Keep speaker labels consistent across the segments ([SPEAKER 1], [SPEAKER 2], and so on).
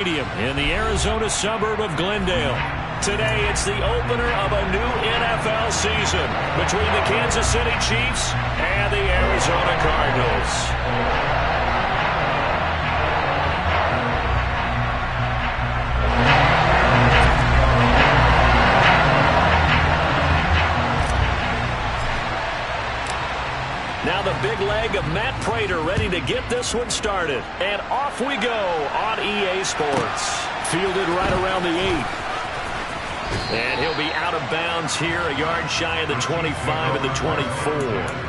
[SPEAKER 1] In the Arizona suburb of Glendale. Today, it's the opener of a new NFL season between the Kansas City Chiefs and the Arizona Cardinals. Now the big leg of Matt Prater ready to get this one started. And off we go on EA Sports. Fielded right around the 8. And he'll be out of bounds here, a yard shy of the 25 and the 24.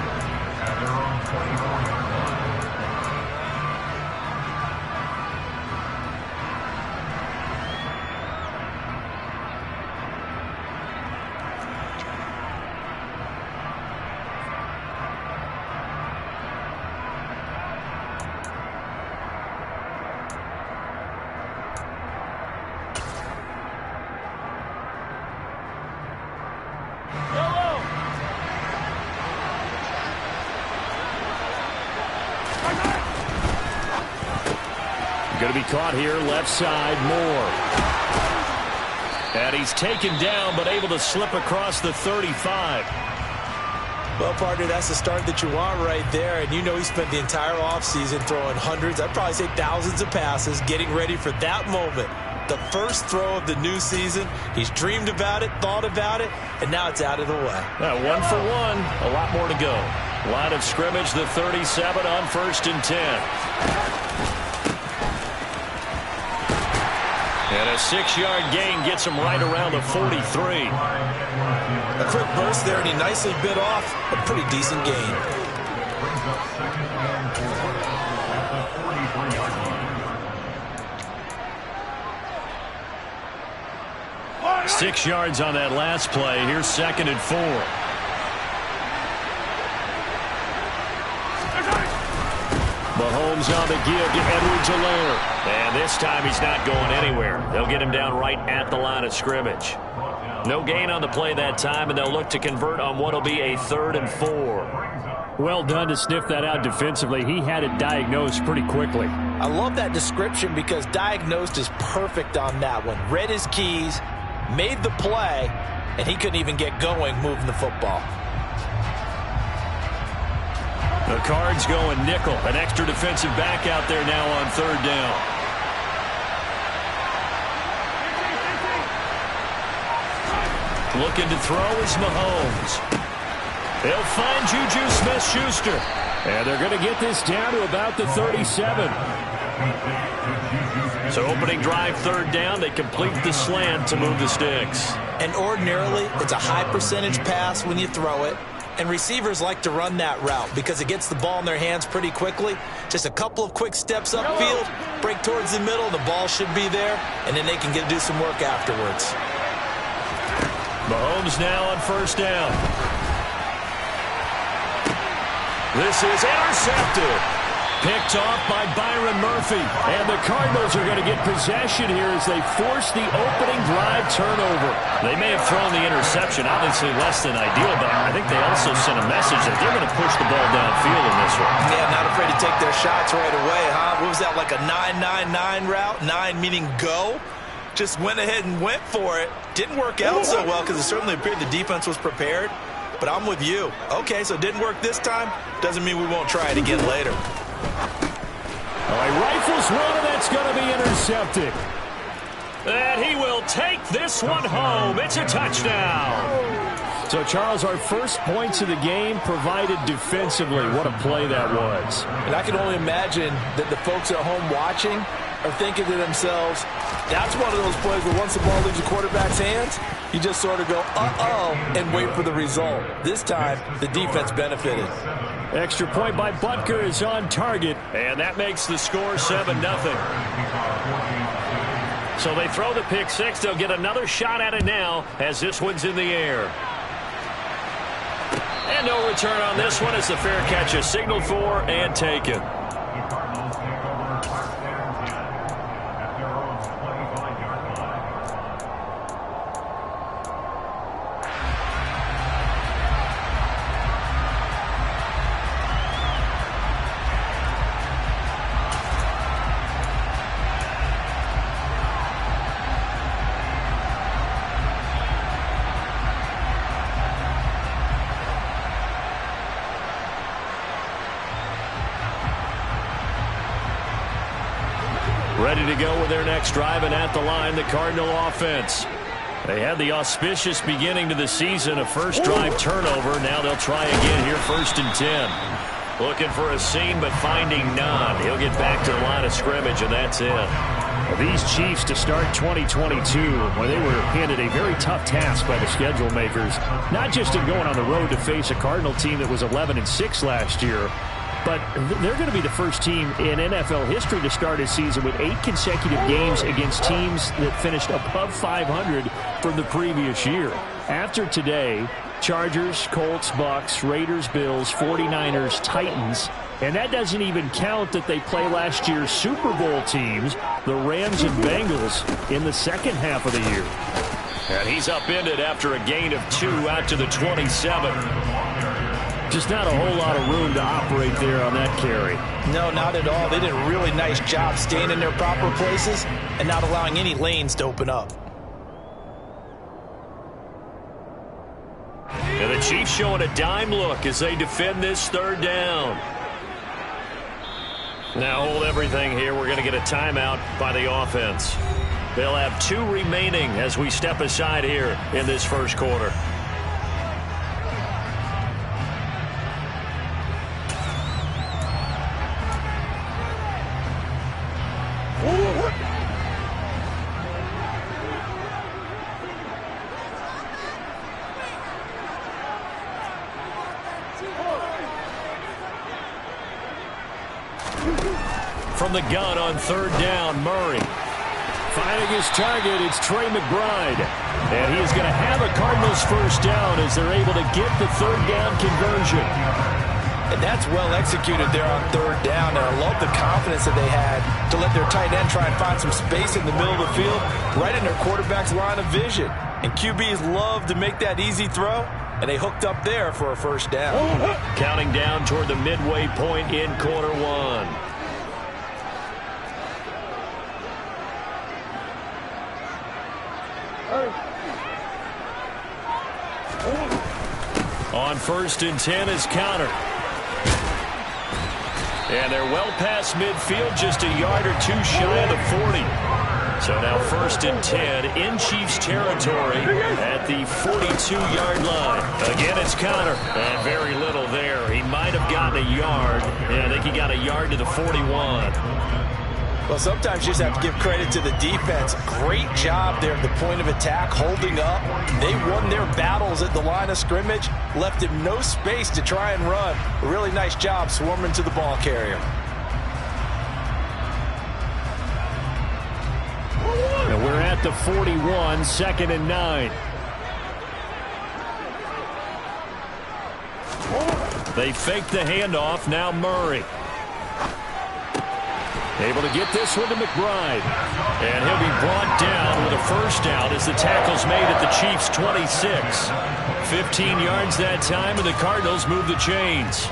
[SPEAKER 1] Going to be caught here, left side, Moore. And he's taken down, but able to slip across the 35.
[SPEAKER 2] Well, partner, that's the start that you want right there. And you know he spent the entire offseason throwing hundreds, I'd probably say thousands of passes, getting ready for that moment. The first throw of the new season. He's dreamed about it, thought about it, and now it's out of the way.
[SPEAKER 1] 1 for 1, a lot more to go. Line of scrimmage, the 37 on 1st and 10. And a 6-yard gain gets him right around the 43.
[SPEAKER 2] A quick burst there, and he nicely bit off a pretty decent gain.
[SPEAKER 1] Six yards on that last play. Here's 2nd and 4. Mahomes on the give to Edwards-Helaire. And this time he's not going anywhere. They'll get him down right at the line of scrimmage. No gain on the play that time, and they'll look to convert on what will be a 3rd and 4.
[SPEAKER 3] Well done to sniff that out defensively. He had it diagnosed pretty quickly.
[SPEAKER 2] I love that description because diagnosed is perfect on that one. Read his keys, made the play, and he couldn't even get going moving the football.
[SPEAKER 1] The Cards going nickel. An extra defensive back out there now on 3rd down. Looking to throw is Mahomes. He'll find Juju Smith-Schuster. And they're going to get this down to about the 37. So opening drive, 3rd down. They complete the slant to move the sticks.
[SPEAKER 2] And ordinarily, it's a high percentage pass when you throw it. And receivers like to run that route because it gets the ball in their hands pretty quickly. Just a couple of quick steps upfield, break towards the middle, the ball should be there, and then they can do some work afterwards.
[SPEAKER 1] Mahomes now on 1st down. This is intercepted. Picked off by Byron Murphy. And the Cardinals are going to get possession here as they force the opening drive turnover. They may have thrown the interception, obviously less than ideal, but I think they also sent a message that they're going to push the ball downfield in this one.
[SPEAKER 2] Yeah, not afraid to take their shots right away, huh? What was that, like a 9-9-9 route? 9 meaning go? Just went ahead and went for it. Didn't work out so well because it certainly appeared the defense was prepared. But I'm with you. Okay, so it didn't work this time. Doesn't mean we won't try it again later.
[SPEAKER 1] All right, rifles one, and that's going to be intercepted. And he will take this one home. It's a touchdown.
[SPEAKER 3] So, Charles, our first points of the game provided defensively. What a play that was.
[SPEAKER 2] And I can only imagine that the folks at home watching are thinking to themselves, that's one of those plays where once the ball leaves the quarterback's hands, you just sort of go, uh-oh, and wait for the result. This time, the defense benefited.
[SPEAKER 3] Extra point by Butker is on target.
[SPEAKER 1] And that makes the score 7-0. So they throw the pick six. They'll get another shot at it now as this one's in the air. And no return on this one as the fair catch is signaled for and taken. to go with their next drive, and at the line, the Cardinal offense. They had the auspicious beginning to the season, a first drive turnover. Now they'll try again here, 1st and 10. Looking for a seam, but finding none. He'll get back to the line of scrimmage, and that's it.
[SPEAKER 3] Well, these Chiefs to start 2022, where they were handed a very tough task by the schedule makers, not just in going on the road to face a Cardinal team that was 11-6 last year, but they're going to be the first team in NFL history to start a season with 8 consecutive games against teams that finished above 500 from the previous year. After today, Chargers, Colts, Bucks, Raiders, Bills, 49ers, Titans, and that doesn't even count that they play last year's Super Bowl teams, the Rams and Bengals, in the second half of the year.
[SPEAKER 1] And he's upended after a gain of 2 out to the 27.
[SPEAKER 3] Just not a whole lot of room to operate there on that carry.
[SPEAKER 2] No, not at all. They did a really nice job staying in their proper places and not allowing any lanes to open up.
[SPEAKER 1] And the Chiefs showing a dime look as they defend this 3rd down. Now hold everything here. We're going to get a timeout by the offense. They'll have 2 remaining as we step aside here in this first quarter. From the gun on 3rd down, Murray.
[SPEAKER 3] Finding his target, it's Trey McBride.
[SPEAKER 1] And he is going to have a Cardinals first down as they're able to get the 3rd down conversion.
[SPEAKER 2] And that's well executed there on 3rd down. And I love the confidence that they had to let their tight end try and find some space in the middle of the field, right in their quarterback's line of vision. And QBs love to make that easy throw, and they hooked up there for a first down.
[SPEAKER 1] Counting down toward the midway point in quarter 1. On 1st and 10 is counter. And they're well past midfield, just a yard or 2 shy of the 40. So now 1st and 10 in Chiefs territory at the 42-yard line. Again, it's counter. And very little there. He might have gotten a yard. Yeah, I think he got a yard to the 41.
[SPEAKER 2] Well, sometimes you just have to give credit to the defense. Great job there at the point of attack, holding up. They won their battles at the line of scrimmage, left him no space to try and run. A really nice job swarming to the ball carrier.
[SPEAKER 3] And we're at the 41, 2nd and 9.
[SPEAKER 1] They fake the handoff, now Murray. Able to get this one to McBride. And he'll be brought down with a first down as the tackle's made at the Chiefs' 26. 15 yards that time, and the Cardinals move the chains.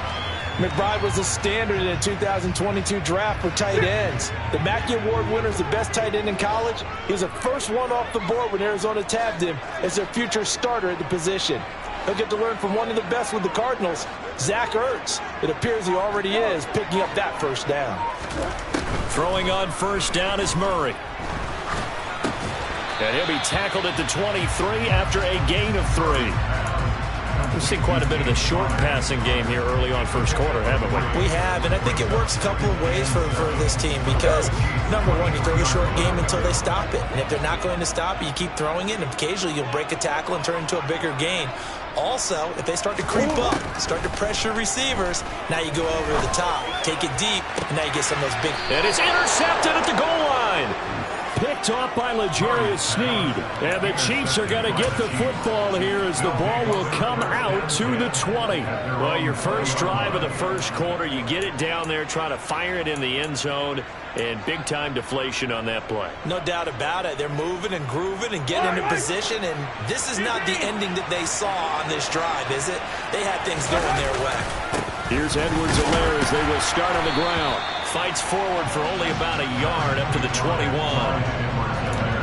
[SPEAKER 2] McBride was a standard in the 2022 draft for tight ends. The Mackey Award winner is the best tight end in college. He was the first one off the board when Arizona tabbed him as their future starter at the position. He'll get to learn from one of the best with the Cardinals, Zach Ertz. It appears he already is picking up that first down.
[SPEAKER 1] Throwing on first down is Murray. And he'll be tackled at the 23 after a gain of 3. We've seen quite a bit of the short passing game here early on first quarter, haven't we?
[SPEAKER 2] We have, and I think it works a couple of ways for this team because, number one, you throw the short game until they stop it. And if they're not going to stop it, you keep throwing it, and occasionally you'll break a tackle and turn it into a bigger gain. Also, if they start to creep up, start to pressure receivers, now you go over the top, take it deep, and now you get some of those big...
[SPEAKER 1] And it's intercepted at the goal line.
[SPEAKER 3] Picked off by L'Jarius Sneed. And the Chiefs are going to get the football here as the ball will come out to the 20.
[SPEAKER 1] Well, your first drive of the first quarter, you get it down there, try to fire it in the end zone, and big-time deflation on that play.
[SPEAKER 2] No doubt about it. They're moving and grooving and getting into position, and this is not the ending that they saw on this drive, is it? They had things going their way.
[SPEAKER 3] Here's Edwards-Helaire as they will start on the ground.
[SPEAKER 1] Fights forward for only about a yard up to the 21.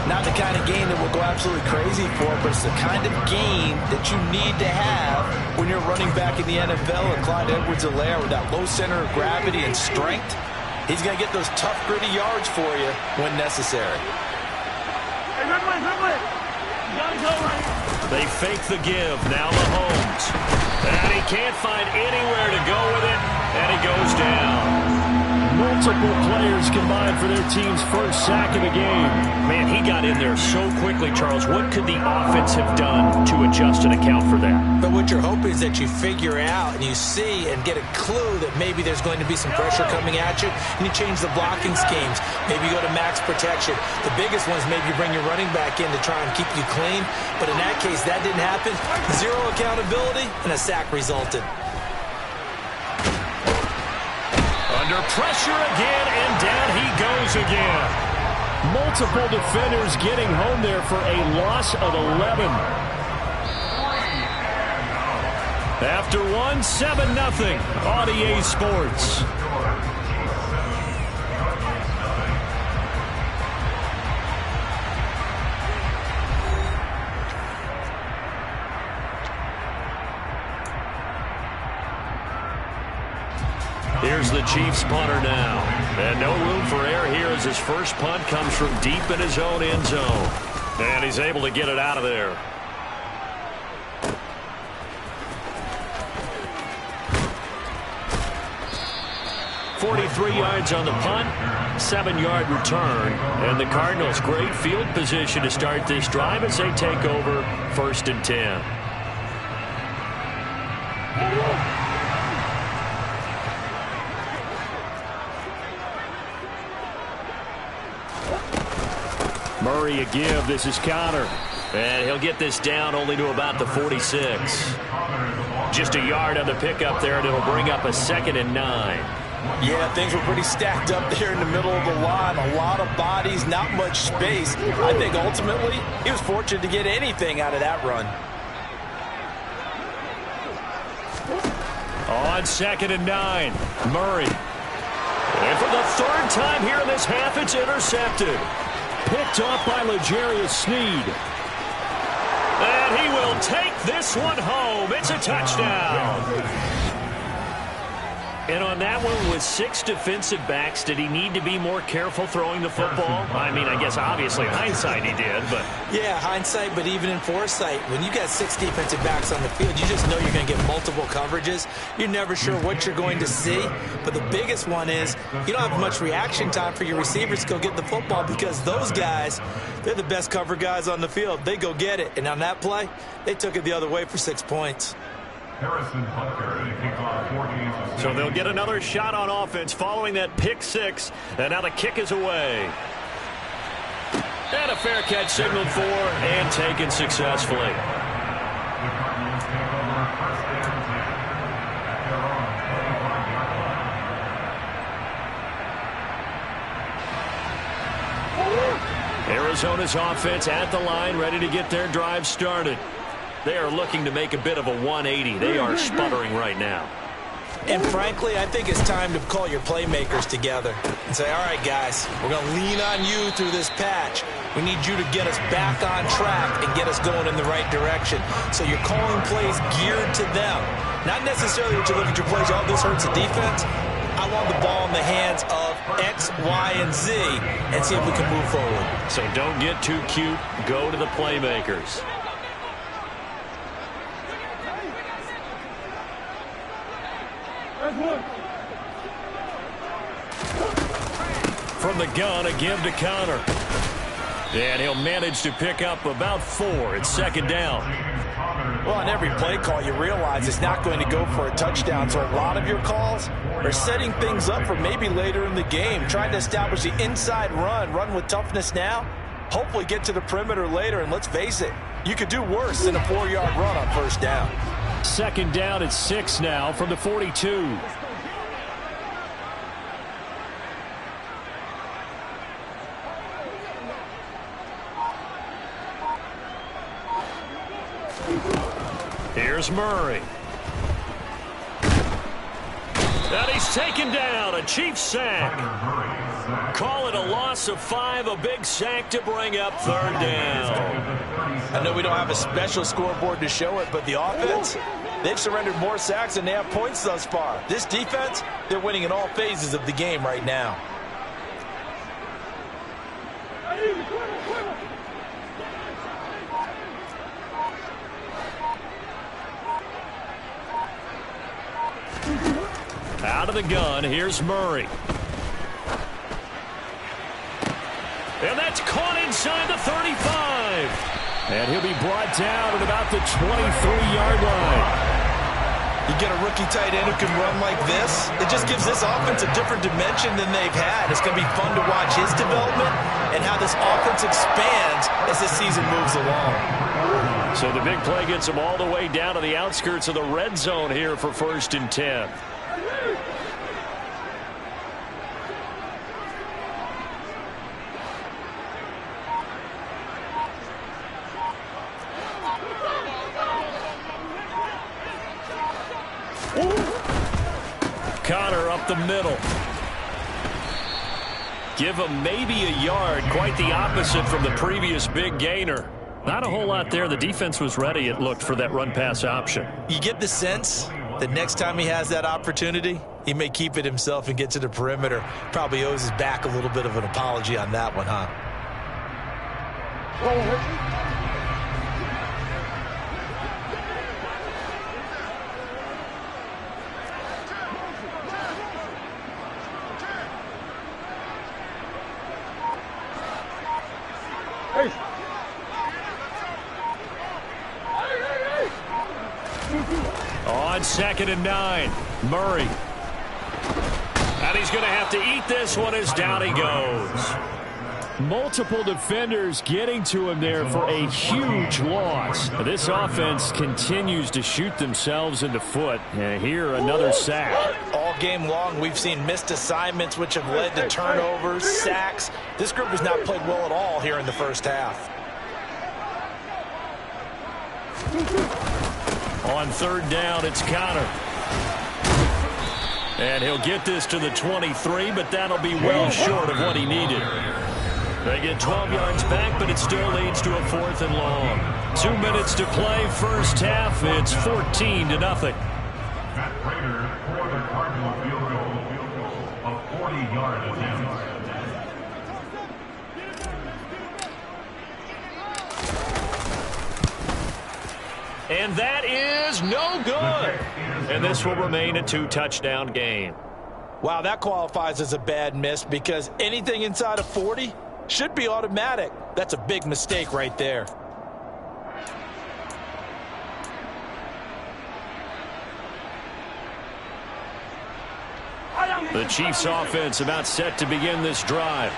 [SPEAKER 2] Not the kind of gain that will go absolutely crazy for, but it's the kind of gain that you need to have when you're running back in the NFL. And Clyde Edwards-Helaire with that low center of gravity and strength, He's going to get those tough, gritty yards for you when necessary.
[SPEAKER 1] They fake the give. Now Mahomes. And he can't find anywhere to go with it. And he goes down. Multiple players combined for their team's first sack of the game.
[SPEAKER 3] Man, he got in there so quickly, Charles. What could the offense have done to adjust and account for that?
[SPEAKER 2] But what you're hoping is that you figure out and you see and get a clue that maybe there's going to be some pressure coming at you, and you change the blocking schemes. Maybe you go to max protection. The biggest one is maybe you bring your running back in to try and keep you clean. But in that case, that didn't happen. Zero accountability, and a sack resulted.
[SPEAKER 1] Under pressure again, and down he goes again. Multiple defenders getting home there for a loss of 11. After one, 7-0 on EA Sports. Here's the Chiefs punter now. And no room for error here as his first punt comes from deep in his own end zone. And he's able to get it out of there. .43 yards on the punt, 7-yard return. And the Cardinals, great field position to start this drive as they take over 1st and 10. Murray a give. This is Connor. And he'll get this down only to about the 46. Just a yard on the pickup there, and it'll bring up a 2nd and 9.
[SPEAKER 2] Yeah, things were pretty stacked up there in the middle of the line. A lot of bodies, not much space. I think ultimately he was fortunate to get anything out of that run.
[SPEAKER 1] On 2nd and 9, Murray. And for the 3rd time here in this half, it's intercepted. Picked off by L'Jarius Sneed. And he will take this one home. It's a touchdown. And on that one, with 6 defensive backs, did he need to be more careful throwing the football? I mean, I guess obviously hindsight he did, but...
[SPEAKER 2] Yeah, hindsight, but even in foresight, when you got 6 defensive backs on the field, you just know you're going to get multiple coverages. You're never sure what you're going to see. But the biggest one is you don't have much reaction time for your receivers to go get the football because those guys, they're the best cover guys on the field. They go get it. And on that play, they took it the other way for 6 points.
[SPEAKER 1] So they'll get another shot on offense following that pick 6. And now the kick is away. And a fair catch signaled for and taken successfully. Arizona's offense at the line, ready to get their drive started. They are looking to make a bit of a 180. They are sputtering right now.
[SPEAKER 2] And frankly, I think it's time to call your playmakers together and say, all right, guys, we're going to lean on you through this patch. We need you to get us back on track and get us going in the right direction. So you're calling plays geared to them. Not necessarily that you look at your plays, oh, this hurts the defense. I want the ball in the hands of X, Y, and Z and see if we can move forward.
[SPEAKER 1] So don't get too cute. Go to the playmakers. From the gun, a give to Connor. And he'll manage to pick up about 4. It's 2nd down.
[SPEAKER 2] Well, on every play call, you realize it's not going to go for a touchdown. So a lot of your calls are setting things up for maybe later in the game, trying to establish the inside run with toughness now, hopefully get to the perimeter later. And let's face it, you could do worse than a 4-yard run on 1st down.
[SPEAKER 1] 2nd down at 6 now from the 42. Here's Murray. And he's taken down. A Chiefs sack. Call it a loss of 5. A big sack to bring up 3rd down.
[SPEAKER 2] I know we don't have a special scoreboard to show it, but the offense, They've surrendered more sacks than they have points thus far. This defense, they're winning in all phases of the game right now.
[SPEAKER 1] Out of the gun, here's Murray. And that's caught inside the 35. And he'll be brought down at about the 23-yard line.
[SPEAKER 2] You get a rookie tight end who can run like this, it just gives this offense a different dimension than they've had. It's going to be fun to watch his development and how this offense expands as the season moves along.
[SPEAKER 1] So the big play gets them all the way down to the outskirts of the red zone here for 1st and 10. Connor up the middle. Give him maybe a yard. Quite the opposite from the previous big gainer. Not a whole lot there. The defense was ready, it looked, for that run-pass option.
[SPEAKER 2] You get the sense that next time he has that opportunity, he may keep it himself and get to the perimeter. Probably owes his back a little bit of an apology on that one, huh?
[SPEAKER 1] On 2nd and 9, Murray. And he's going to have to eat this one as down he goes. Multiple defenders getting to him there for a huge loss. This offense continues to shoot themselves in the foot. And here, another sack.
[SPEAKER 2] All game long, we've seen missed assignments, which have led to turnovers, sacks. This group has not played well at all here in the first half.
[SPEAKER 1] On 3rd down, it's Connor. And he'll get this to the 23, but that'll be well short of what he needed. They get 12 yards back, but it still leads to a 4th and long. 2 minutes to play, first half. It's 14-0.
[SPEAKER 4] Matt Prater for the Cardinal field goal, a 40-yard attempt.
[SPEAKER 1] And that is no good. And this will remain a 2-touchdown game.
[SPEAKER 2] Wow, that qualifies as a bad miss because anything inside of 40 should be automatic. That's a big mistake right there.
[SPEAKER 1] The Chiefs offense about set to begin this drive.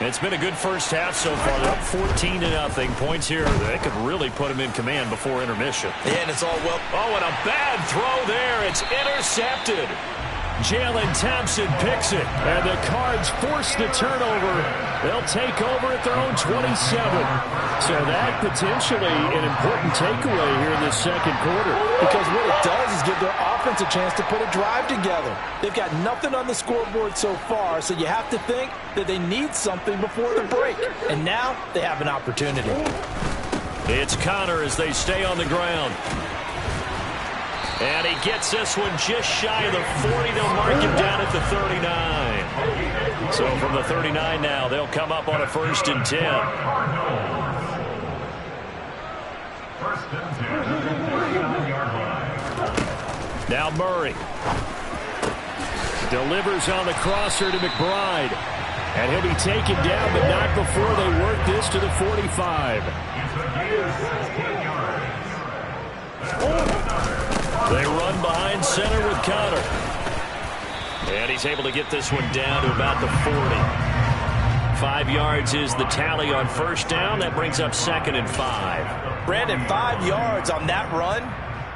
[SPEAKER 1] It's been a good first half so far. They're up 14-0. Points here that could really put them in command before intermission.
[SPEAKER 2] Yeah, and it's all well.
[SPEAKER 1] Oh, and a bad throw there. It's intercepted. Jalen Thompson picks it, and the Cards force the turnover. They'll take over at their own 27. So that potentially an important takeaway here in this second quarter.
[SPEAKER 2] Because what it does is give their offense a chance to put a drive together. They've got nothing on the scoreboard so far, so you have to think that they need something before the break. And now they have an opportunity.
[SPEAKER 1] It's Connor as they stay on the ground. And he gets this one just shy of the 40. They'll mark him down at the 39. So from the 39 now, they'll come up on a 1st and 10. Now Murray delivers on the crosser to McBride. And he'll be taken down, but not before they work this to the 45. They run behind center with Connor. And he's able to get this one down to about the 40. 5 yards is the tally on 1st down. That brings up 2nd and 5.
[SPEAKER 2] Brandon, 5 yards on that run.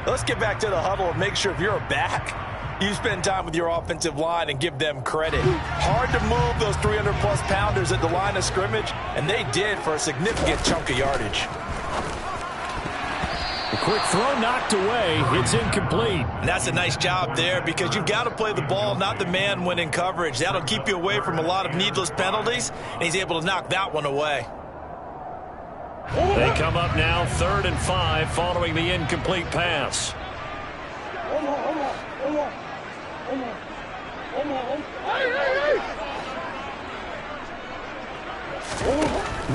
[SPEAKER 2] Let's get back to the huddle and make sure if you're a back, you spend time with your offensive line and give them credit. Hard to move those 300-plus pounders at the line of scrimmage, and they did for a significant chunk of yardage.
[SPEAKER 1] A quick throw knocked away. It's incomplete.
[SPEAKER 2] And that's a nice job there because you've got to play the ball, not the man when in coverage. That'll keep you away from a lot of needless penalties, and he's able to knock that one away.
[SPEAKER 1] They come up now 3rd and 5 following the incomplete pass.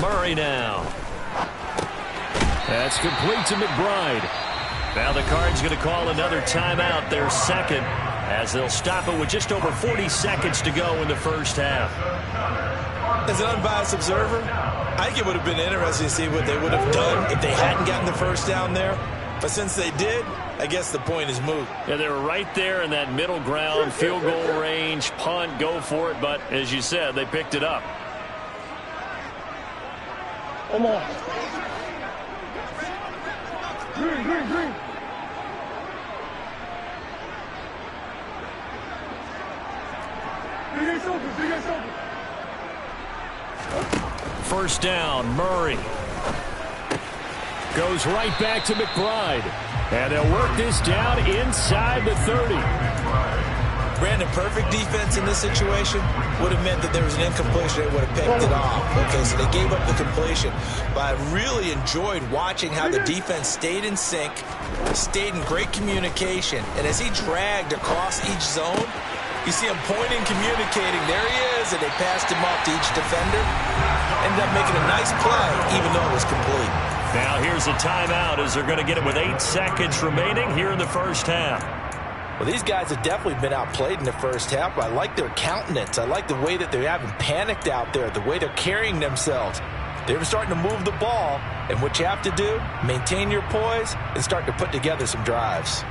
[SPEAKER 1] Murray now. That's complete to McBride. Now the Cards going to call another timeout, their second, as they'll stop it with just over 40 seconds to go in the first half.
[SPEAKER 2] As an unbiased observer, I think it would have been interesting to see what they would have done if they hadn't gotten the first down there. But since they did, I guess the point is moot.
[SPEAKER 1] Yeah, they were right there in that middle ground, field goal range, punt, go for it. But as you said, they picked it up.
[SPEAKER 5] Come on. Green. Big open.
[SPEAKER 1] First down, Murray. Goes right back to McBride. And they'll work this down inside the 30.
[SPEAKER 2] Brandon, perfect defense in this situation would have meant that there was an incompletion. They would have picked it off. Okay, so they gave up the completion. But I really enjoyed watching how the defense stayed in sync, stayed in great communication. And as he dragged across each zone, you see him pointing, communicating. There he is, and they passed him off to each defender. Ended up making a nice play, even though it was complete.
[SPEAKER 1] Now here's a timeout as they're going to get it with 8 seconds remaining here in the first half.
[SPEAKER 2] Well, these guys have definitely been outplayed in the first half, but I like their countenance. I like the way that they haven't panicked out there, the way they're carrying themselves. They're starting to move the ball, and what you have to do, maintain your poise and start to put together some drives.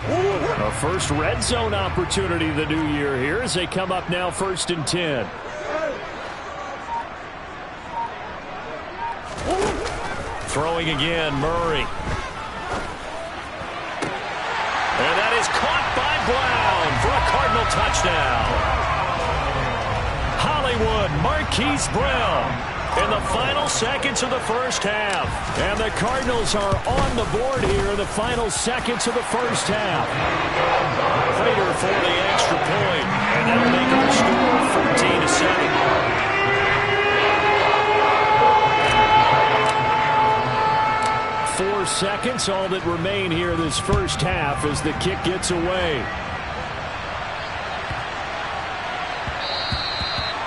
[SPEAKER 1] A first red zone opportunity the new year here as they come up now 1st and 10. Throwing again, Murray. And that is caught by Brown for a Cardinal touchdown. Hollywood Marquise Brown in the final seconds of the first half. And the Cardinals are on the board here in the final seconds of the first half. Prater for the extra point, and that'll make our score 14-7. 4 seconds, all that remain here this first half as the kick gets away.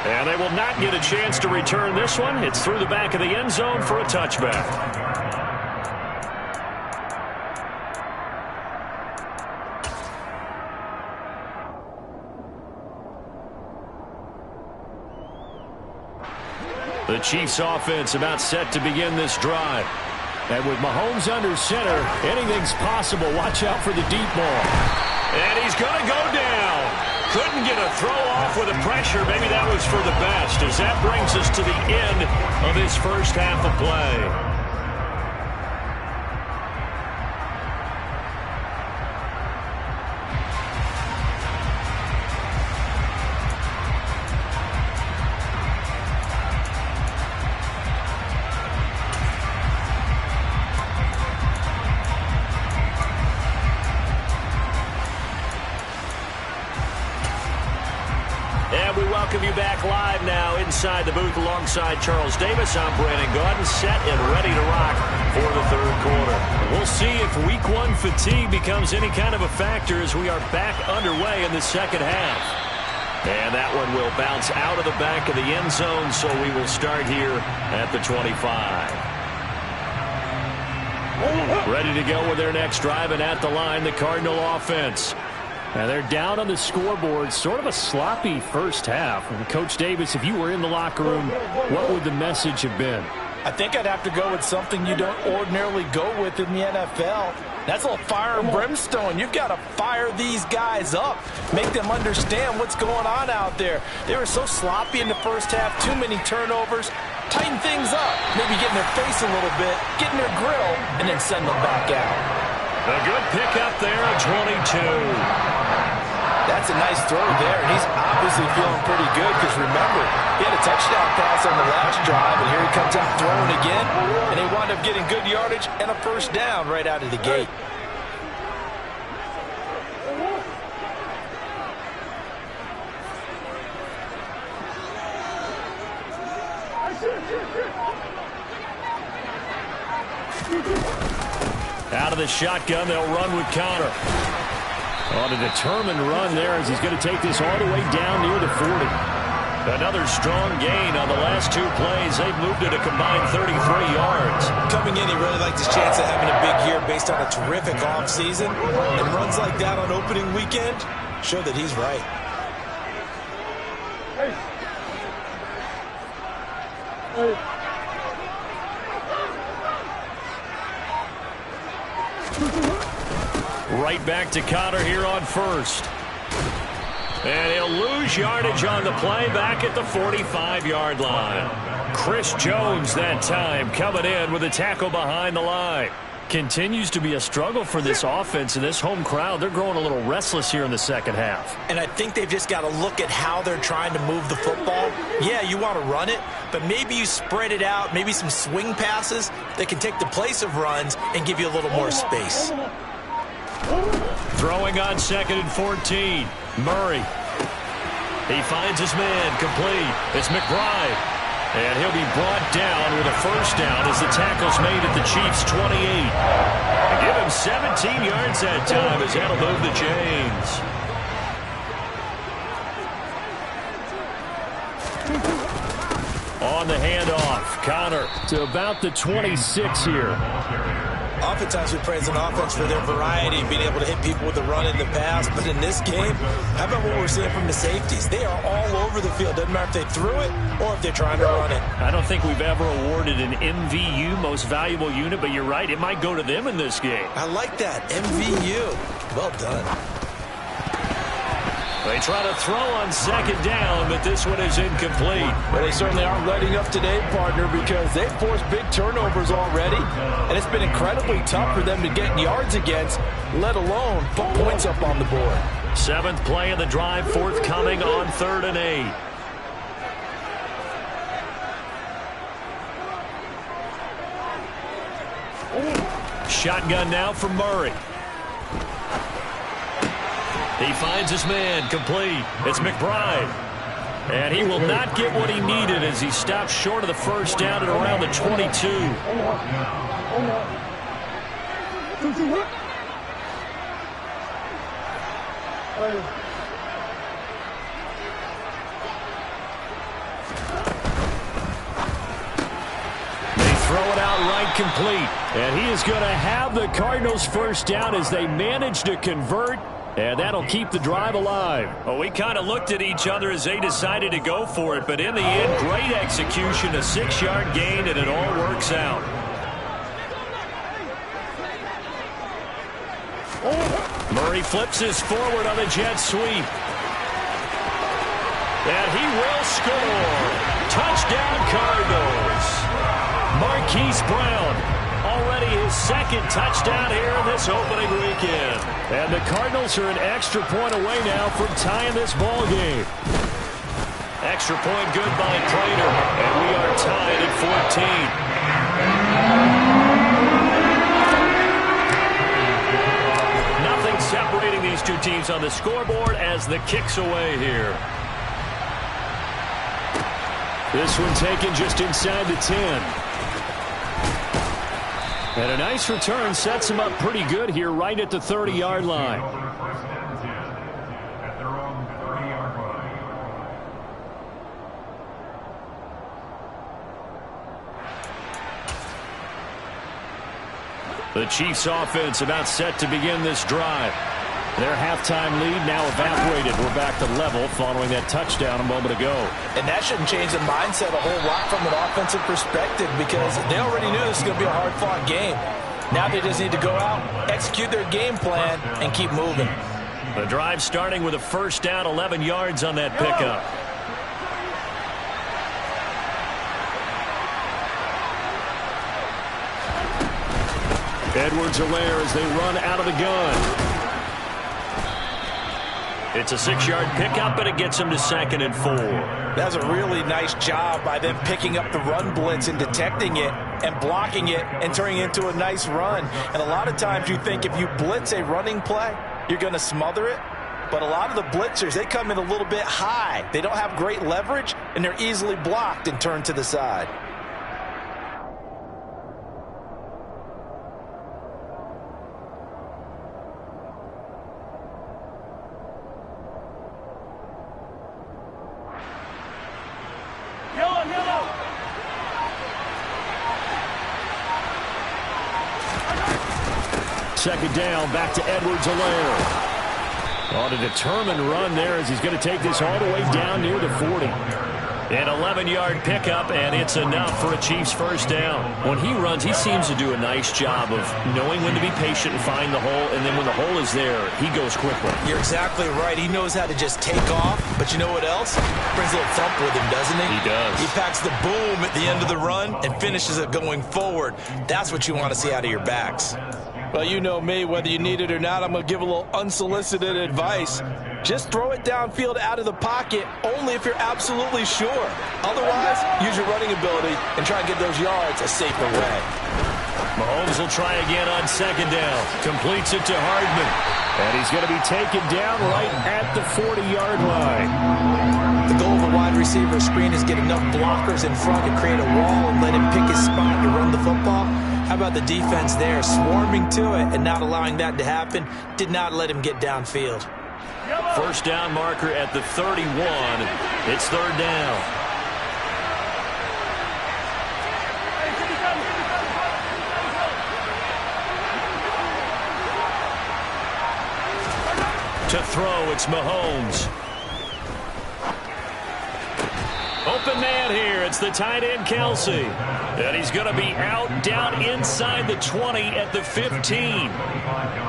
[SPEAKER 1] And they will not get a chance to return this one. It's through the back of the end zone for a touchback. The Chiefs offense about set to begin this drive. And with Mahomes under center, anything's possible. Watch out for the deep ball. And he's going to go down. Couldn't get a throw off with the pressure. Maybe that was for the best, as that brings us to the end of this first half of play. Welcome you back live now inside the booth alongside Charles Davis. I'm Brandon Gaudin, set and ready to rock for the third quarter. We'll see if week 1 fatigue becomes any kind of a factor as we are back underway in the second half. And that one will bounce out of the back of the end zone, so we will start here at the 25. Ready to go with their next drive, and at the line, the Cardinal offense. And they're down on the scoreboard, sort of a sloppy first half. And Coach Davis, if you were in the locker room, what would the message have been?
[SPEAKER 2] I think I'd have to go with something you don't ordinarily go with in the NFL. That's a little fire and brimstone. You've got to fire these guys up, make them understand what's going on out there. They were so sloppy in the first half, too many turnovers. Tighten things up, maybe get in their face a little bit, get in their grill, and then send them back out.
[SPEAKER 1] A good pickup there, 22.
[SPEAKER 2] That's a nice throw there, and he's obviously feeling pretty good because, remember, he had a touchdown pass on the last drive, and here he comes out throwing again, and he wound up getting good yardage and a first down right out of the gate.
[SPEAKER 1] Out of the shotgun, they'll run with Connor. On a determined run there as he's going to take this all the way down near the 40. Another strong gain on the last two plays. They've moved it a combined 33 yards.
[SPEAKER 2] Coming in, he really liked his chance of having a big year based on a terrific offseason. And runs like that on opening weekend show that he's right.
[SPEAKER 1] Right back to Connor here on first. And he'll lose yardage on the play back at the 45-yard line. Chris Jones that time coming in with a tackle behind the line. Continues to be a struggle for this offense and this home crowd. They're growing a little restless here in the second half.
[SPEAKER 2] And I think they've just got to look at how they're trying to move the football. Yeah, you want to run it, but maybe you spread it out, maybe some swing passes that can take the place of runs and give you a little more space.
[SPEAKER 1] Throwing on 2nd and 14. Murray. He finds his man complete. It's McBride. And he'll be brought down with a first down as the tackle's made at the Chiefs' 28. Give him 17 yards that time as that'll move the chains. On the handoff, Connor to about the 26 here.
[SPEAKER 2] Oftentimes we praise an offense for their variety, being able to hit people with the run and the pass. But in this game, how about what we're seeing from the safeties? They are all over the field. Doesn't matter if they threw it or if they're trying to run it.
[SPEAKER 1] I don't think we've ever awarded an MVU, most valuable unit, but you're right. It might go to them in this game.
[SPEAKER 2] I like that. MVU. Well done.
[SPEAKER 1] They try to throw on 2nd down, but this one is incomplete.
[SPEAKER 6] Well, they certainly aren't letting up today, partner, because they've forced big turnovers already, and it's been incredibly tough for them to get yards against, let alone put points up on the board.
[SPEAKER 1] 7th play of the drive, forthcoming on 3rd and 8. Shotgun now from Murray. He finds his man complete. It's McBride. And he will not get what he needed as he stops short of the first down at around the 22. They throw it out right complete. And he is going to have the Cardinals first down as they manage to convert. And that'll keep the drive alive. Well, we kind of looked at each other as they decided to go for it. But in the end, great execution, a 6-yard gain, and it all works out. Murray flips his forward on the jet sweep. And he will score. Touchdown, Cardinals. Marquise Brown. Already his 2nd touchdown here in this opening weekend. And the Cardinals are an extra point away now from tying this ball game. Extra point good by Prater. And we are tied at 14. Nothing separating these two teams on the scoreboard as the kick's away here. This one taken just inside the 10. And a nice return sets him up pretty good here right at the 30-yard line. The Chiefs offense about set to begin this drive. Their halftime lead now evaporated. We're back to level following that touchdown a moment ago.
[SPEAKER 2] And that shouldn't change the mindset a whole lot from an offensive perspective because they already knew this was going to be a hard-fought game. Now they just need to go out, execute their game plan, and keep moving.
[SPEAKER 1] The drive starting with a first down, 11 yards on that pickup. Edwards-Helaire as they run out of the gun. It's a 6-yard pickup, but it gets him to 2nd and 4.
[SPEAKER 2] That's a really nice job by them picking up the run blitz and detecting it and blocking it and turning it into a nice run. And a lot of times you think if you blitz a running play, you're going to smother it. But a lot of the blitzers, they come in a little bit high. They don't have great leverage, and they're easily blocked and turned to the side.
[SPEAKER 3] second down, back to Edwards-Helaire. On a determined run there as he's going to take this all the way down near the 40. An 11-yard pickup, and it's enough for a Chiefs first down. When he runs, he seems to do a nice job of knowing when to be patient and find the hole, and then when the hole is there, he goes quickly.
[SPEAKER 2] You're exactly right. He knows how to just take off, but you know what else? Brings a little thump with him, doesn't he?
[SPEAKER 3] He does.
[SPEAKER 2] He packs the boom at the end of the run and finishes it going forward. That's what you want to see out of your backs.
[SPEAKER 6] Well, you know me, whether you need it or not, I'm going to give a little unsolicited advice. Just throw it downfield out of the pocket, only if you're absolutely sure. Otherwise, use your running ability and try and get those yards a safer way.
[SPEAKER 3] Mahomes will try again on second down. Completes it to Hardman. And he's going to be taken down right at the 40-yard line.
[SPEAKER 2] The goal of a wide receiver screen is get enough blockers in front to create a wall and let him pick his spot to run the football. How about the defense there, swarming to it and not allowing that to happen? Did not let him get downfield.
[SPEAKER 3] First down marker at the 31. It's third down. To throw, it's Mahomes. Open man here. It's the tight end, Kelsey. And he's going to be out down inside the 20 at the 15.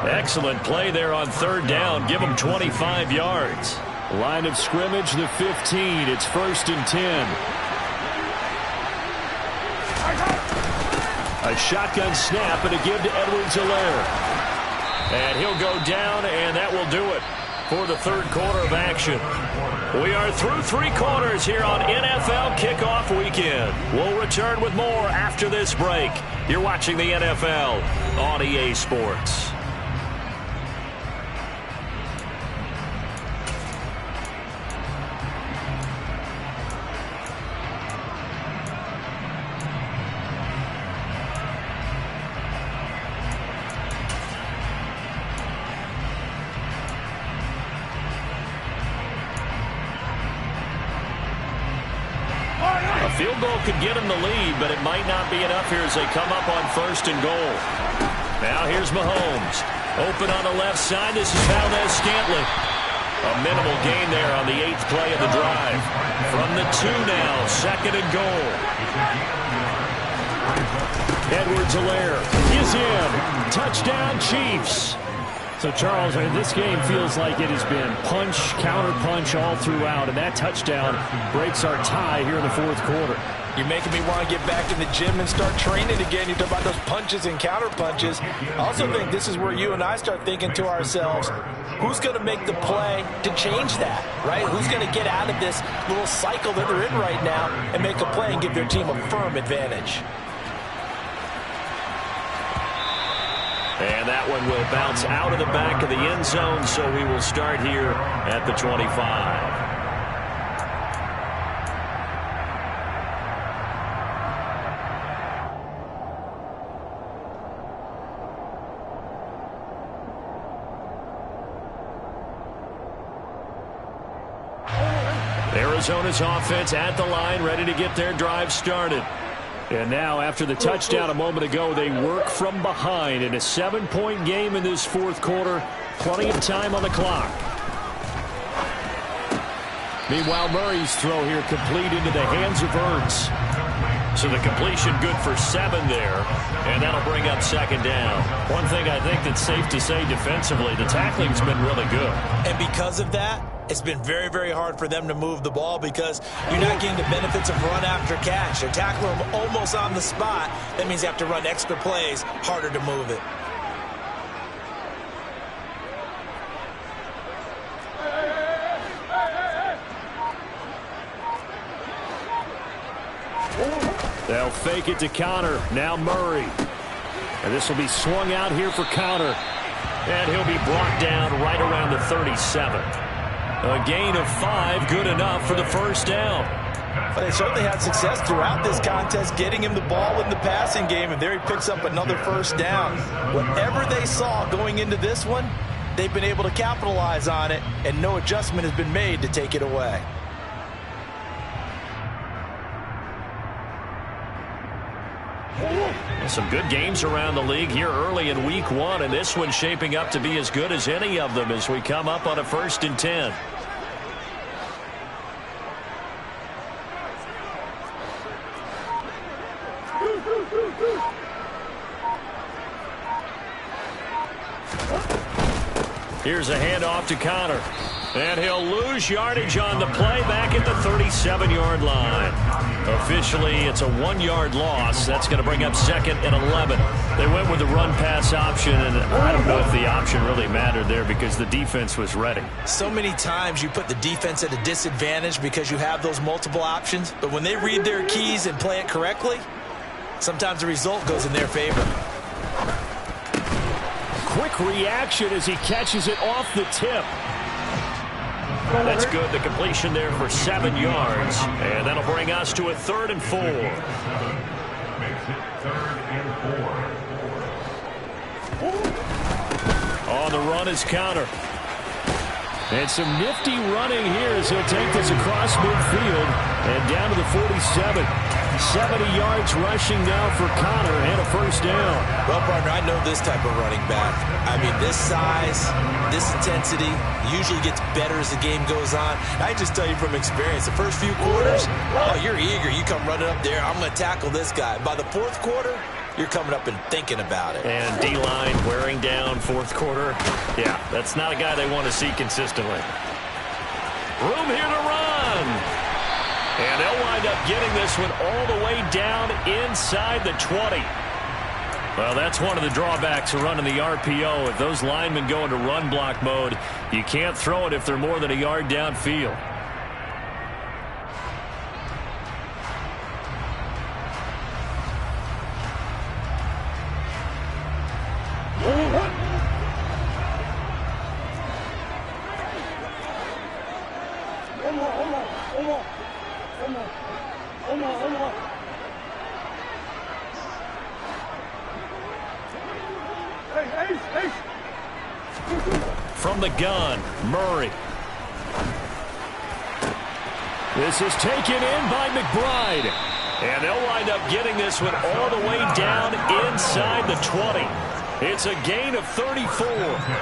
[SPEAKER 3] Excellent play there on third down. Give him 25 yards. Line of scrimmage, the 15. It's 1st and 10. A shotgun snap and a give to Edwards-Helaire. And he'll go down, and that will do it for the third quarter of action. We are through 3 quarters here on NFL Kickoff Weekend. We'll return with more after this break. You're watching the NFL on EA Sports. Field goal could get him the lead, but it might not be enough here as they come up on 1st and goal. Now here's Mahomes. Open on the left side. This is Valdez-Scantling. A minimal gain there on the 8th play of the drive. From the 2 now, 2nd and goal. Edwards-Helaire is in. Touchdown, Chiefs. So, Charles, this game feels like it has been punch, counter-punch all throughout, and that touchdown breaks our tie here in the 4th quarter.
[SPEAKER 6] You're making me want to get back in the gym and start training again. You talk about those punches and counter-punches. I also think this is where you and I start thinking to ourselves, who's going to make the play to change that, right? Who's going to get out of this little cycle that they're in right now and make a play and give their team a firm advantage?
[SPEAKER 3] And that one will bounce out of the back of the end zone, so we will start here at the 25. Arizona's offense at the line, ready to get their drive started. And now, after the touchdown a moment ago, they work from behind in a 7-point game in this 4th quarter. Plenty of time on the clock. Meanwhile, Murray's throw here complete into the hands of Ertz. So the completion good for 7 there, and that'll bring up 2nd down. One thing I think that's safe to say defensively, the tackling's been really good.
[SPEAKER 2] And because of that, it's been very, very hard for them to move the ball because you're not getting the benefits of run after catch. They're tackling them almost on the spot. That means you have to run extra plays, harder to move it.
[SPEAKER 3] They'll fake it to Connor. Now Murray. And this will be swung out here for Connor. And he'll be brought down right around the 37. A gain of 5, good enough for the first down.
[SPEAKER 6] But they certainly had success throughout this contest, getting him the ball in the passing game, and there he picks up another first down. Whatever they saw going into this one, they've been able to capitalize on it, and no adjustment has been made to take it away.
[SPEAKER 1] Some good games around the league here early in week 1, and this one's shaping up to be as good as any of them as we come up on a 1st and 10. Here's a handoff to Connor. And he'll lose yardage on the play back at the 37-yard line. Officially, it's a 1-yard loss. That's going to bring up 2nd and 11. They went with the run-pass option, and I don't know if the option really mattered there because the defense was ready.
[SPEAKER 2] So many times you put the defense at a disadvantage because you have those multiple options, but when they read their keys and play it correctly, sometimes the result goes in their favor.
[SPEAKER 1] Quick reaction as he catches it off the tip. That's good. The completion there for 7 yards. And that'll bring us to a 3rd and 4.
[SPEAKER 4] Makes it 3rd and 4.
[SPEAKER 1] On the run is Connor. And some nifty running here as he'll take this across midfield and down to the 47. 70 yards rushing now for Connor and a 1st down.
[SPEAKER 2] Well, partner, I know this type of running back. I mean, this size, this intensity usually gets better as the game goes on. I just tell you from experience, the first few quarters, oh, you're eager. You come running up there, I'm going to tackle this guy. By the 4th quarter, you're coming up and thinking about it.
[SPEAKER 1] And D-line wearing down 4th quarter. Yeah, that's not a guy they want to see consistently. Room here to run. And they'll wind up getting this one all the way down inside the 20. Well, that's one of the drawbacks of running the RPO. If those linemen go into run block mode, you can't throw it if they're more than a yard downfield. From the gun, Murray. This is taken in by McBride. And they'll wind up getting this one all the way down inside the 20. It's a gain of 34.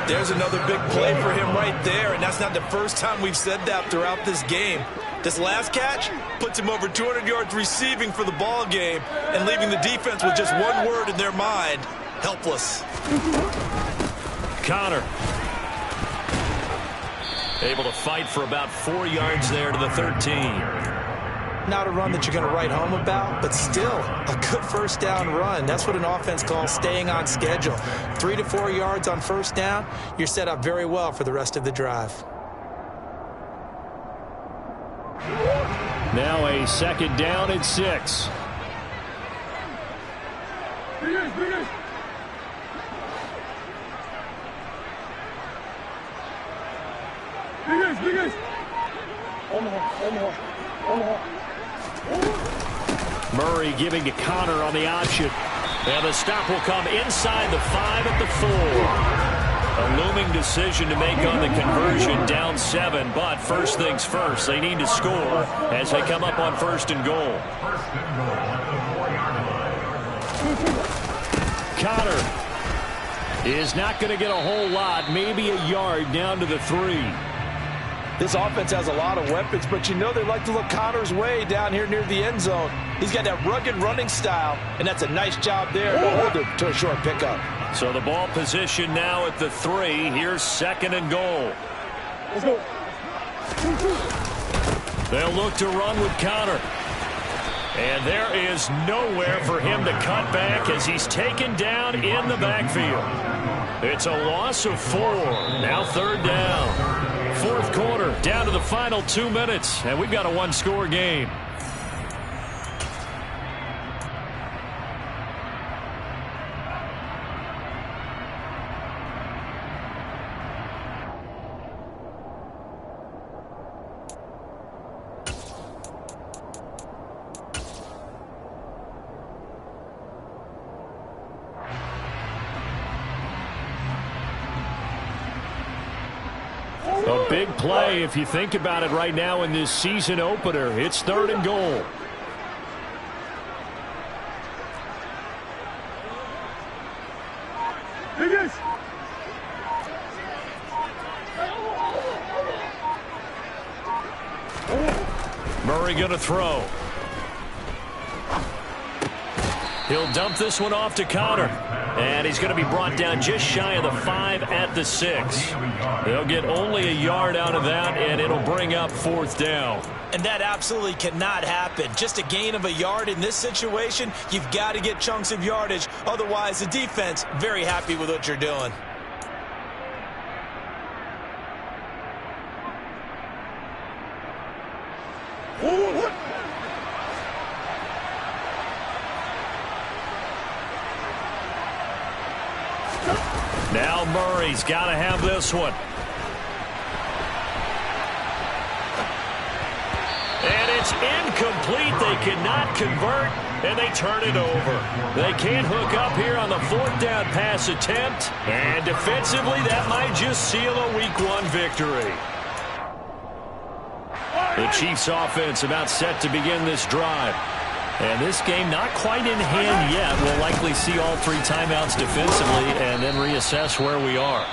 [SPEAKER 2] There's another big play for him right there, and that's not the first time we've said that throughout this game. This last catch puts him over 200 yards receiving for the ball game and leaving the defense with just one word in their mind: helpless.
[SPEAKER 1] Connor able to fight for about 4 yards there to the 13.
[SPEAKER 2] Not a run that you're going to write home about, but still a good 1st down run. That's what an offense calls staying on schedule. 3 to 4 yards on 1st down, you're set up very well for the rest of the drive.
[SPEAKER 1] Now a 2nd down and 6. Murray giving to Connor on the option. And the stop will come inside the 5 at the 4. A looming decision to make on the conversion, down 7. But first things first, they need to score as they come up on 1st and goal. Connor is not going to get a whole lot, maybe a yard down to the 3.
[SPEAKER 6] This offense has a lot of weapons, but you know they like to look Connor's way down here near the end zone. He's got that rugged running style, and that's a nice job there to hold him to a short pickup.
[SPEAKER 1] So the ball position now at the 3. Here's 2nd and goal.
[SPEAKER 5] Let's go.
[SPEAKER 1] They'll look to run with Connor. And there is nowhere for him to cut back as he's taken down in the backfield. It's a loss of 4. Now 3rd down. 4th quarter, down to the final 2 minutes, and we've got a 1-score game. A big play if you think about it right now in this season opener. It's 3rd and goal. Murray going to throw. He'll dump this one off to Connor. And he's going to be brought down just shy of the 5 at the 6. They'll get only a yard out of that, and it'll bring up 4th down.
[SPEAKER 6] And that absolutely cannot happen. Just a gain of a yard in this situation, you've got to get chunks of yardage. Otherwise, the defense, very happy with what you're doing.
[SPEAKER 1] Now Murray's got to have this one. And it's incomplete. They cannot convert, and they turn it over. They can't hook up here on the 4th down pass attempt. And defensively, that might just seal a Week 1 victory. The Chiefs offense about set to begin this drive. And this game not quite in hand yet. We'll likely see all 3 timeouts defensively and then reassess where we are.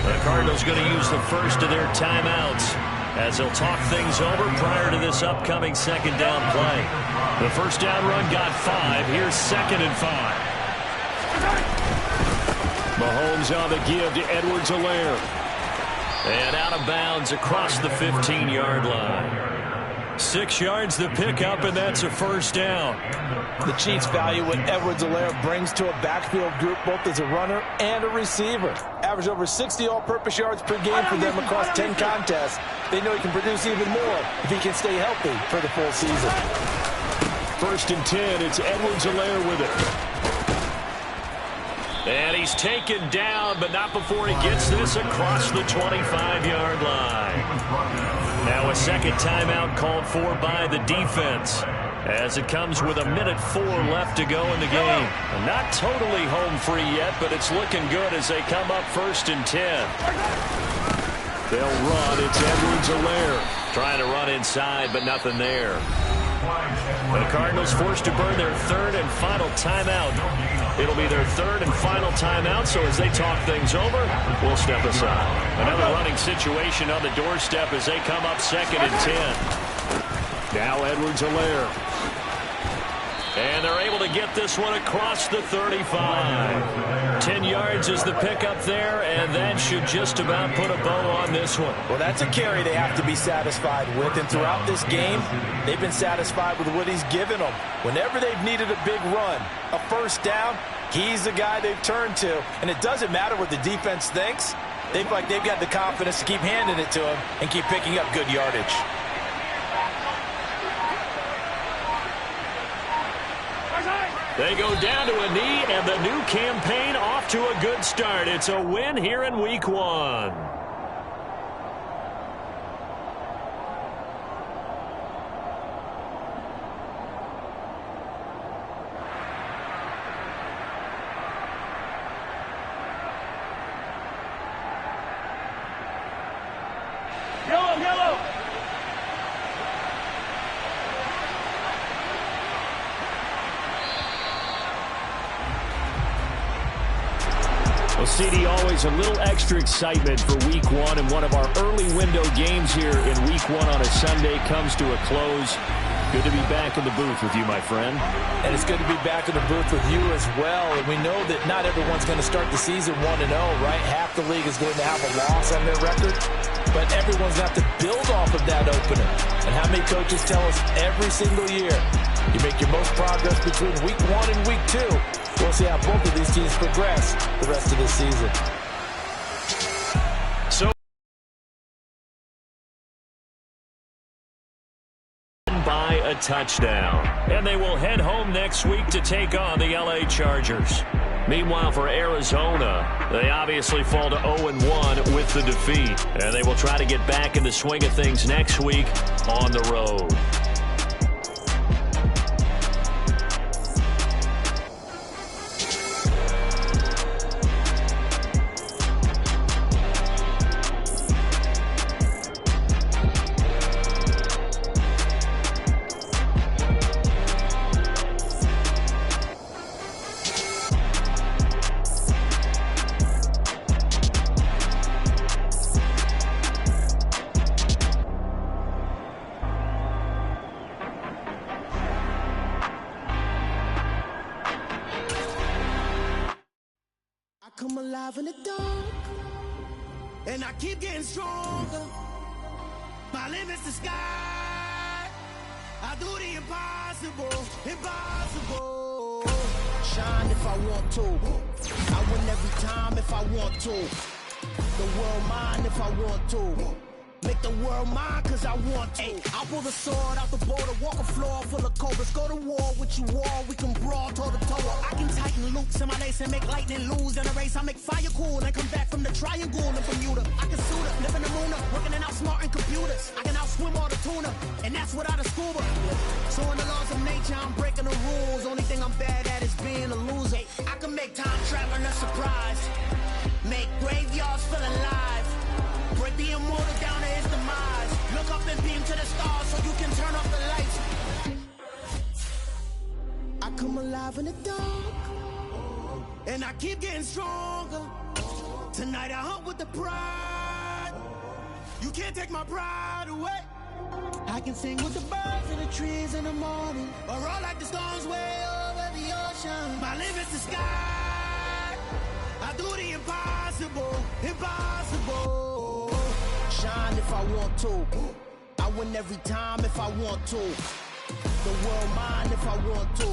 [SPEAKER 1] The Cardinals going to use the first of their timeouts as they'll talk things over prior to this upcoming 2nd down play. The 1st down run got 5. Here's 2nd and 5. Mahomes on the give to Edwards-Helaire. And out of bounds across the 15-yard line. 6 yards the pickup, and that's a 1st down.
[SPEAKER 6] The Chiefs value what Edwards-Helaire brings to a backfield group, both as a runner and a receiver. Average over 60 all-purpose yards per game for them across 10 contests. They know he can produce even more if he can stay healthy for the full season.
[SPEAKER 1] 1st and 10, it's Edwards-Helaire with it. And he's taken down, but not before he gets this across the 25-yard line. Now a 2nd timeout called for by the defense as it comes with 1:04 left to go in the game. Not totally home free yet, but it's looking good as they come up 1st and 10. They'll run. It's Edwards-Helaire trying to run inside, but nothing there. The Cardinals forced to burn their 3rd and final timeout. It'll be their 3rd and final timeout, so as they talk things over, we'll step aside. Another running situation on the doorstep as they come up 2nd and 10. Now Edwards-Helaire. And they're able to get this one across the 35. 10 yards is the pickup there, and that should just about put a bow on this one.
[SPEAKER 6] Well, that's a carry they have to be satisfied with, and throughout this game, they've been satisfied with what he's given them. Whenever they've needed a big run, a 1st down, he's the guy they've turned to, and it doesn't matter what the defense thinks. They feel like they've got the confidence to keep handing it to him and keep picking up good yardage.
[SPEAKER 1] They go down to a knee, and the new campaign off to a good start. It's a win here in Week 1.
[SPEAKER 5] Yellow!
[SPEAKER 1] Well, CD, always a little extra excitement for Week 1, and one of our early window games here in Week 1 on a Sunday comes to a close. Good to be back in the booth with you, my friend.
[SPEAKER 6] And it's good to be back in the booth with you as well. And we know that not everyone's going to start the season 1-0, right? Half the league is going to have a loss on their record. But everyone's going to have to build off of that opener. And how many coaches tell us every single year, you make your most progress between Week 1 and Week 2. We'll see how both of these teams progress the rest of this season.
[SPEAKER 1] So by a touchdown. And they will head home next week to take on the LA Chargers. Meanwhile, for Arizona, they obviously fall to 0-1 with the defeat. And they will try to get back in the swing of things next week on the road.
[SPEAKER 7] come alive in the dark, and I keep getting stronger. My limit's the sky. I do the impossible, impossible. Shine if I want to. I win every time if I want to. The world mine if I want to. Make the world mine cause I want to. I pull the sword out the border, walk a floor full of cobras. Go to war with you all, we can brawl toe to toe. I can tighten loops in my lace and make lightning lose in a race. I make fire cool and come back from the triangle in Bermuda. I can suit up, live in the moon up, working and outsmarting computers. I can outswim all the tuna, and that's without a scuba. So in the laws of nature, I'm breaking the rules. Only thing I'm bad at is being a loser. I can make time traveling a surprise, make graveyards feel alive, break the immortal down to his demise. Look up and beam to the stars so you can turn off the lights. I come alive in the dark, and I keep getting stronger. Tonight I hunt with the pride. You can't take my pride away. I can sing with the birds and the trees in the morning, or roll like the storms way over the ocean. My limit's the sky. I do the impossible, impossible. Shine if I want to. I win every time if I want to. The world mine if I want to.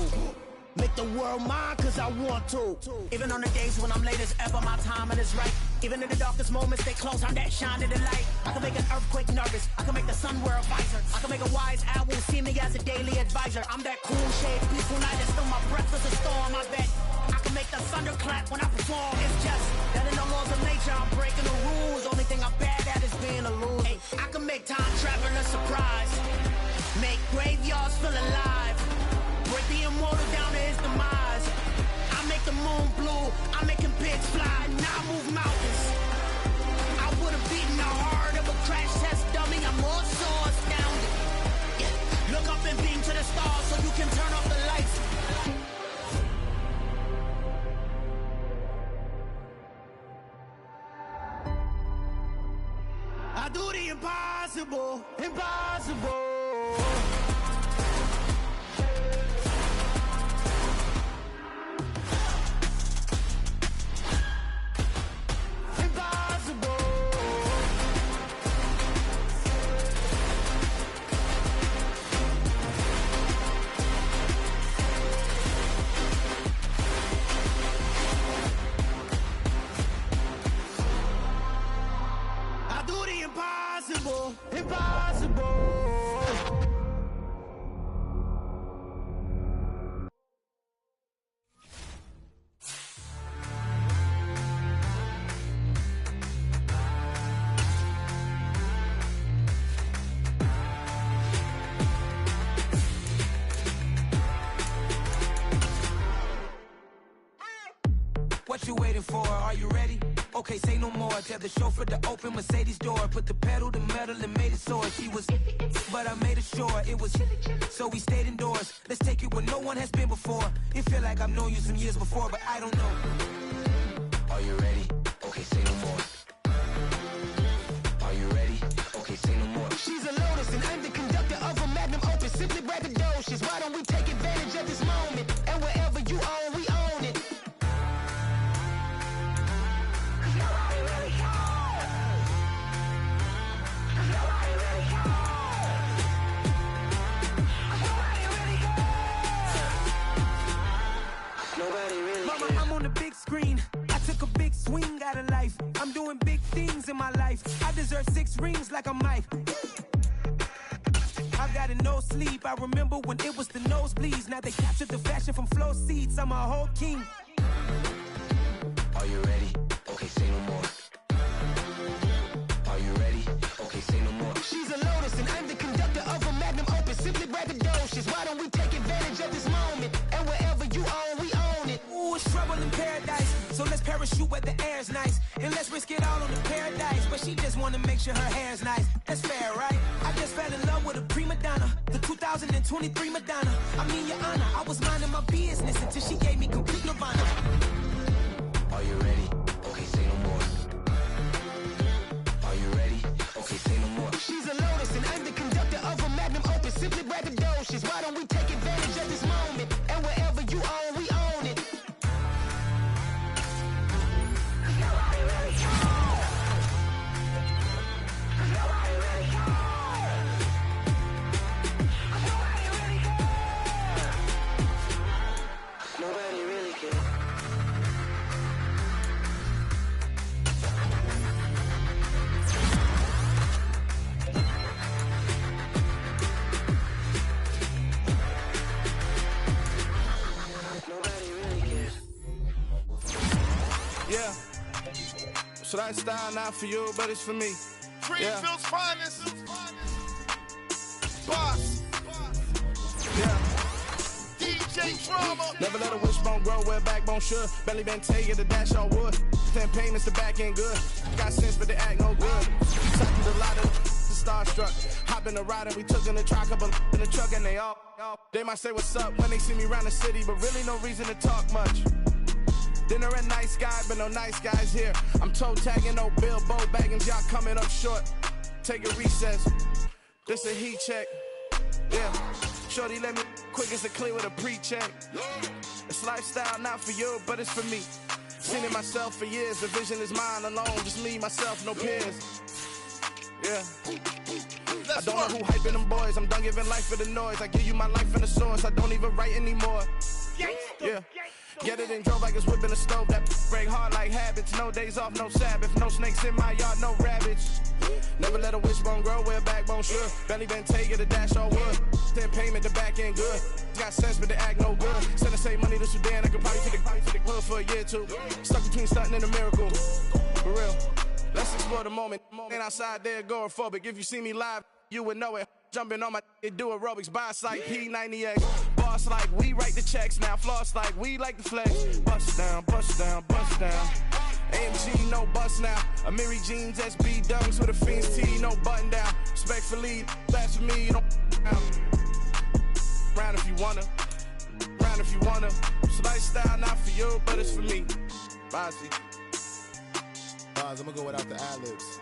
[SPEAKER 7] Make the world mine cause I want to. Even on the days when I'm late as ever, my timing is right. Even in the darkest moments, stay close, I'm that shine in the light. I can make an earthquake nervous, I can make the sun wear a visor. I can make a wise owl see me as a daily advisor. I'm that cool shade, peaceful night, and still my breath is a storm. I bet I can make the thunder clap when I perform. It's just that in the laws of nature, I'm breaking the rules. Only thing I'm bad at is being a loser. Hey, I can make time traveling a surprise, make graveyards feel alive, break the immortal down to his demise. I make the moon blue, I make him pigs fly, now I move mountains. I would've beaten the heart of a crash test dummy, I'm more so astounded. Yeah. Look up and beam to the stars so you can turn off the lights. I do the impossible, impossible. Impossible, impossible.
[SPEAKER 8] What you waiting for? Are you ready? Okay, say no more. Tell the chauffeur to open Mercedes door. Put the pedal to metal and made it soar. She was, but I made it sure it was. So we stayed indoors. Let's take it where no one has been before. It feel like I've known you some years before, but I don't know. Are you ready? Okay, say no more. Are you ready? Okay, say no more. She's a Lotus and I'm the conductor of a Magnum Opus. Simply braggadocious. Why don't we take advantage of this moment? And wherever you own, we own it. Mama, I'm on the big screen. I took a big swing out of life. I'm doing big things in my life. I deserve 6 rings like a Mike. I've got no sleep. I remember when it was the nosebleeds. Now they captured the fashion from flow seats. I'm a whole king. Are you ready? Okay, say no more. Are you ready? Okay, say no more. She's a Lotus and I'm the conductor of a Magnum Opus. Simply braggadocious. Why don't we take advantage of this moment? And wherever you own, we own it. Ooh, it's trouble in paradise. So let's parachute where the air's nice. And let's risk it all on the paradise. But she just wanna make sure her hair's nice. That's fair, right? I just fell in love with a prima donna. The 2023 Madonna. I mean, your honor, I was minding my business until she gave me complete nirvana. Are you ready? Okay, say no more. Are you ready? Okay, say no more. She's a Lotus and I'm the conductor of a Magnum Opus. Simply braggadocious. Why don't we take advantage of this moment? And wherever you own, we own it.
[SPEAKER 9] So that style not for you, but it's for me.
[SPEAKER 10] Greenfield's finest. Boss.
[SPEAKER 9] Yeah.
[SPEAKER 10] DJ Drama.
[SPEAKER 9] Never let a wishbone grow where backbone should. Belly been take it, the dash all wood. 10 payments, the back end good. Got sense, but they act no good. Talking a lot of starstruck. Hop in the ride and we took in the truck, up in the truck, and they might say what's up when they see me around the city, but really no reason to talk much. Dinner a nice guy, but no nice guys here. I'm toe tagging, no Bilbo Baggins, y'all coming up short. Take a recess. This a heat check. Yeah. Shorty let me quick as a clear with a pre-check. It's lifestyle not for you, but it's for me. Seen it myself for years. The vision is mine alone. Just me, myself, no peers. Yeah. I don't know who hyping them boys. I'm done giving life for the noise. I give you my life in the source. I don't even write anymore. Yeah. Get it and drove like it's whipping a stove. That break hard like habits. No days off, no Sabbath. No snakes in my yard, no rabbits. Never let a wishbone grow where backbone should. Belly been take it, the dash all wood. 10 payment, the back end good. Got sense, but they act no good. Send a save money to Sudan. I could probably take the hood for a year or two. Stuck between stunting and a miracle. For real. Let's explore the moment. Ain't outside there agoraphobic. If you see me live, you would know it. Jumping on my do aerobics, boss like P90X. Boss like we write the checks now. Floss like we like the flex. Bust down, bust down, bust down. AMG, no bust now. Amiri jeans, SB dunks with a Fiends T, no button down. Respectfully, that's for me, you don't round if you wanna. Round if you wanna. So lifestyle not for you, but it's for me. Bossy.
[SPEAKER 10] I'm gonna go without the ad-libs.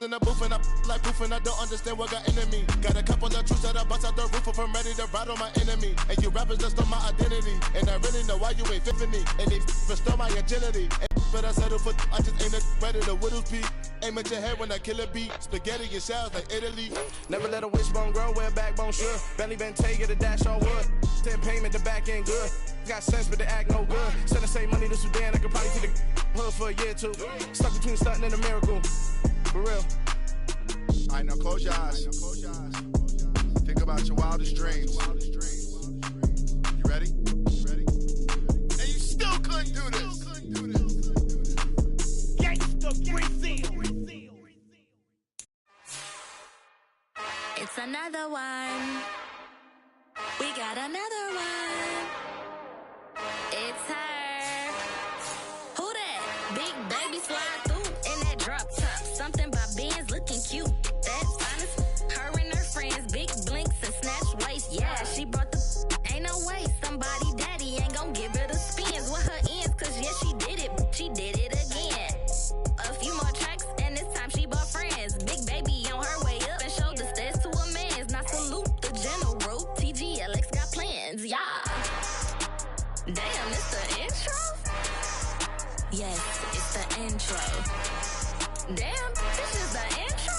[SPEAKER 10] In the booth and I like proof and I don't understand what got into me. Got a couple of truths that I bust out the roof if I'm ready to ride on my enemy. And you rappers just stole my identity. And I really know why you ain't fit for me. And they stole my agility. But I settle for I just ain't ready to whittles peak. Aim at your head when I kill a beat. Spaghetti and shells like Italy.
[SPEAKER 9] Never let a wishbone grow where backbone should. Belly been take it, the dash all wood. 10 payment, the back end good. Got sense, but they act no good. Send a save money to Sudan. I could probably take the hood for a year or two. Stuck between stunting and a miracle. For real.
[SPEAKER 10] All right, now close your eyes. Think about your wildest dreams. You ready? And you still couldn't do this.
[SPEAKER 11] It's another one. We got another one. It's her. Who that? Big baby slide through in that drop top. Something by Benz looking cute. That's honest. Her and her friends, big blinks and snatch waist. Yeah, she brought the ain't no way. Somebody daddy ain't gon' give her the spins with her ends. Cause yeah, she did it. She did it again. A few more tracks and this time she bought friends. Big baby on her way up and showed the stairs to a man's. Now salute the general. TGLX got plans. Yeah. Damn, it's the intro? Yes, it's the intro. Damn, this is the intro?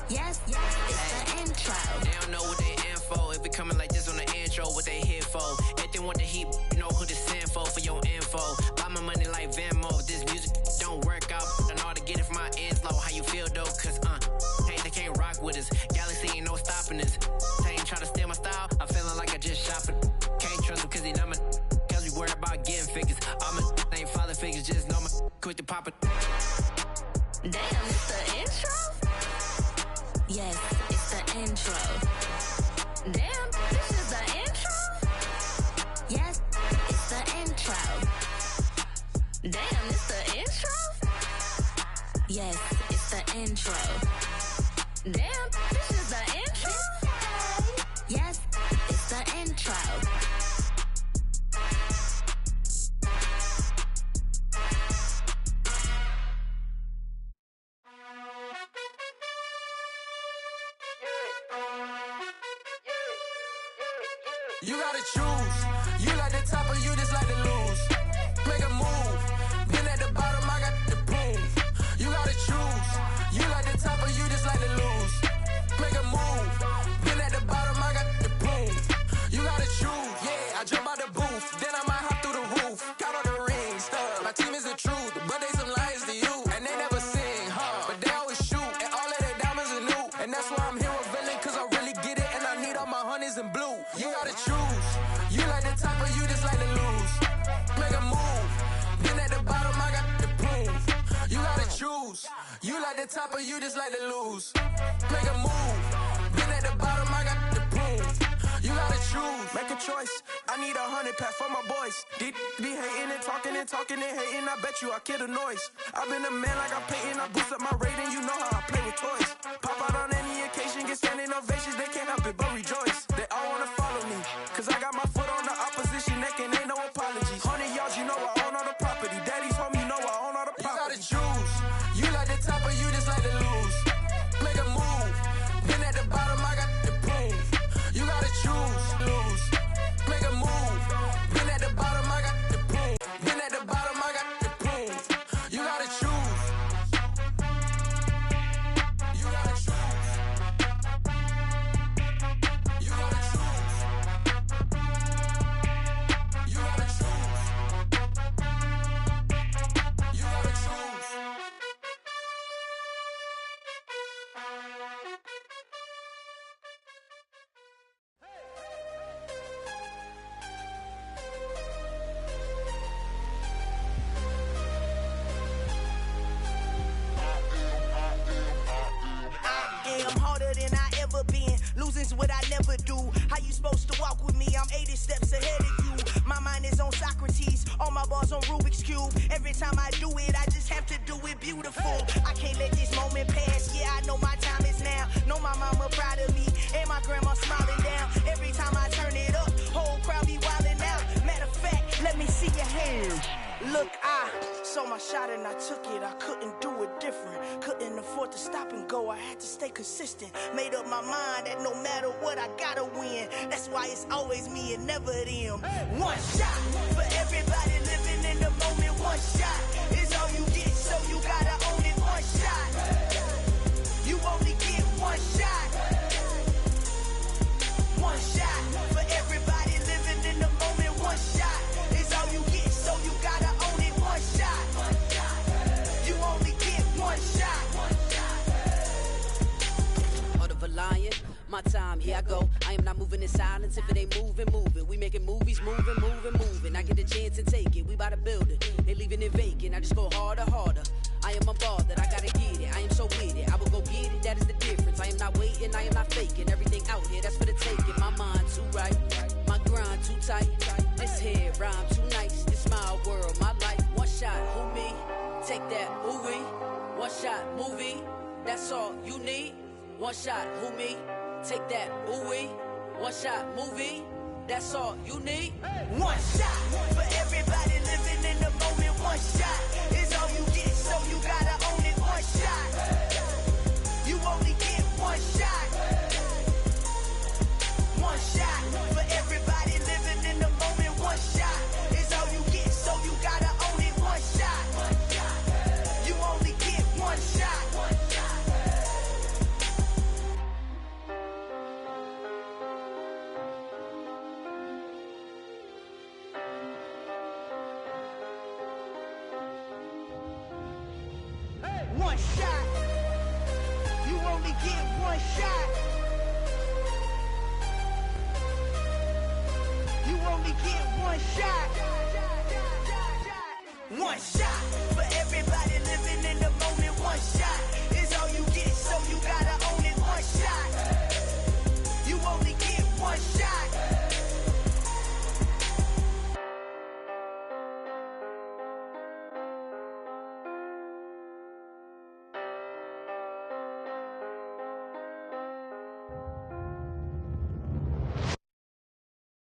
[SPEAKER 11] Yes, it's the intro.
[SPEAKER 12] They don't know what they in for. If it coming like this on the intro, what they here for? If they want the heat, you know who to send for your info. Buy my money like Venmo. If this music don't work out, I know how to get it from my ends low. How you feel though? Cause hey, they can't rock with us. Galaxy ain't no stopping us. They ain't trying to steal my style. I'm feeling like I just shopping. Can't trust him cause he not my. Cause we worried about getting figures. All my ain't father figures, just know my quit the poppin'.
[SPEAKER 11] Damn, it's the intro? Yes, it's the intro. Damn, this is the intro? Yes, it's the intro. Damn, it's the intro? Yes, it's the intro. Damn, this is the intro? Yes, it's the intro.
[SPEAKER 8] You gotta choose. You like the top or you just like to lose. Make a move. Been at the bottom, I got the prove. You gotta choose. You like the top or you just like to lose. Make a move. Been at the bottom, I got the prove. You gotta choose. Yeah, I jump out the booth. Then I might hop through the roof. Count on the rings. My team is the truth, but they some liars to you. And they never sing, but they always shoot. And all of their diamonds are new. And that's why I'm here revealing, cause I really get it. And I need all my honeys in blue. You gotta choose. You like the top or you just like to lose. top of you just like to lose. Make a move. Been at the bottom, I got the prove. You gotta choose, make a choice. I need 100 pack for my boys. Deep be hating and talking and hating. I bet you I kill the noise. I've been a man like I'm Peyton. I boost up my rating. You know how I play with toys. Pop out on any occasion, get standing ovations. They can't help it but rejoice. They all wanna follow me, cause I got my foot on the opposition neck and ain't no apologies. 100 yards, you know I own all the property. Daddy's home, you know I own all the property. You gotta choose. You like the top or you just like to lose. Make a move. Been at the bottom, I got the proof. You gotta choose, lose. Make a move. Been at the bottom, I got the proof. Been at the bottom, I got the proof. You gotta choose. You gotta choose. You gotta choose. You gotta choose. You gotta choose.
[SPEAKER 13] I'm harder than I ever been. Losing's what I never do. How you supposed to walk with me? I'm 80 steps ahead of you. My mind is on Socrates. All my bars on Rubik's Cube. Every time I do it, I just have to do it beautiful. I can't let this moment pass. Yeah, I know my time is now. Know my mama proud of me. And my grandma smiling down. Every time I turn it up, whole crowd be wildin' out. Matter of fact, let me see your hands. Look, I saw my shot and I took it. I couldn't do it different. Couldn't afford to stop and go. I had to stay consistent. Made up my mind that no matter what, I gotta win. That's why it's always me and never them. One shot for everybody living in the moment. One shot is all you get, so you gotta own it. One shot. You only get one shot. One shot for everybody living in the moment. One shot is all you get, so you gotta own it. One shot. You only get one shot.
[SPEAKER 14] Heart of a lion, my time, here I go. I am not moving in silence. If it ain't moving, moving. We making movies, moving. I get the chance to take it. We bout to build it. They leaving it vacant. I just go harder. I am a ball that I gotta get it. I am so with it. I will go get it. That is the difference. I am not waiting. I am not faking. Everything out here, that's for the taking. My mind too right. My grind too tight. This head rhyme too nice. This my world, my life. One shot, who me? Take that, who we? One shot, movie. That's all you need. One shot, who me? Take that, who we? One shot, movie. That's all you need.
[SPEAKER 13] One shot for everybody living in the moment. One shot is all you get, so you gotta own it. One shot. You only get one shot. One shot for everybody living in the moment. One shot is all you get, so you gotta own it. One shot. You only get one shot. One shot. You only get one shot. You only get one shot. One shot for everybody living in the moment. One shot is all you get, so you gotta own it. One shot. You only get one shot.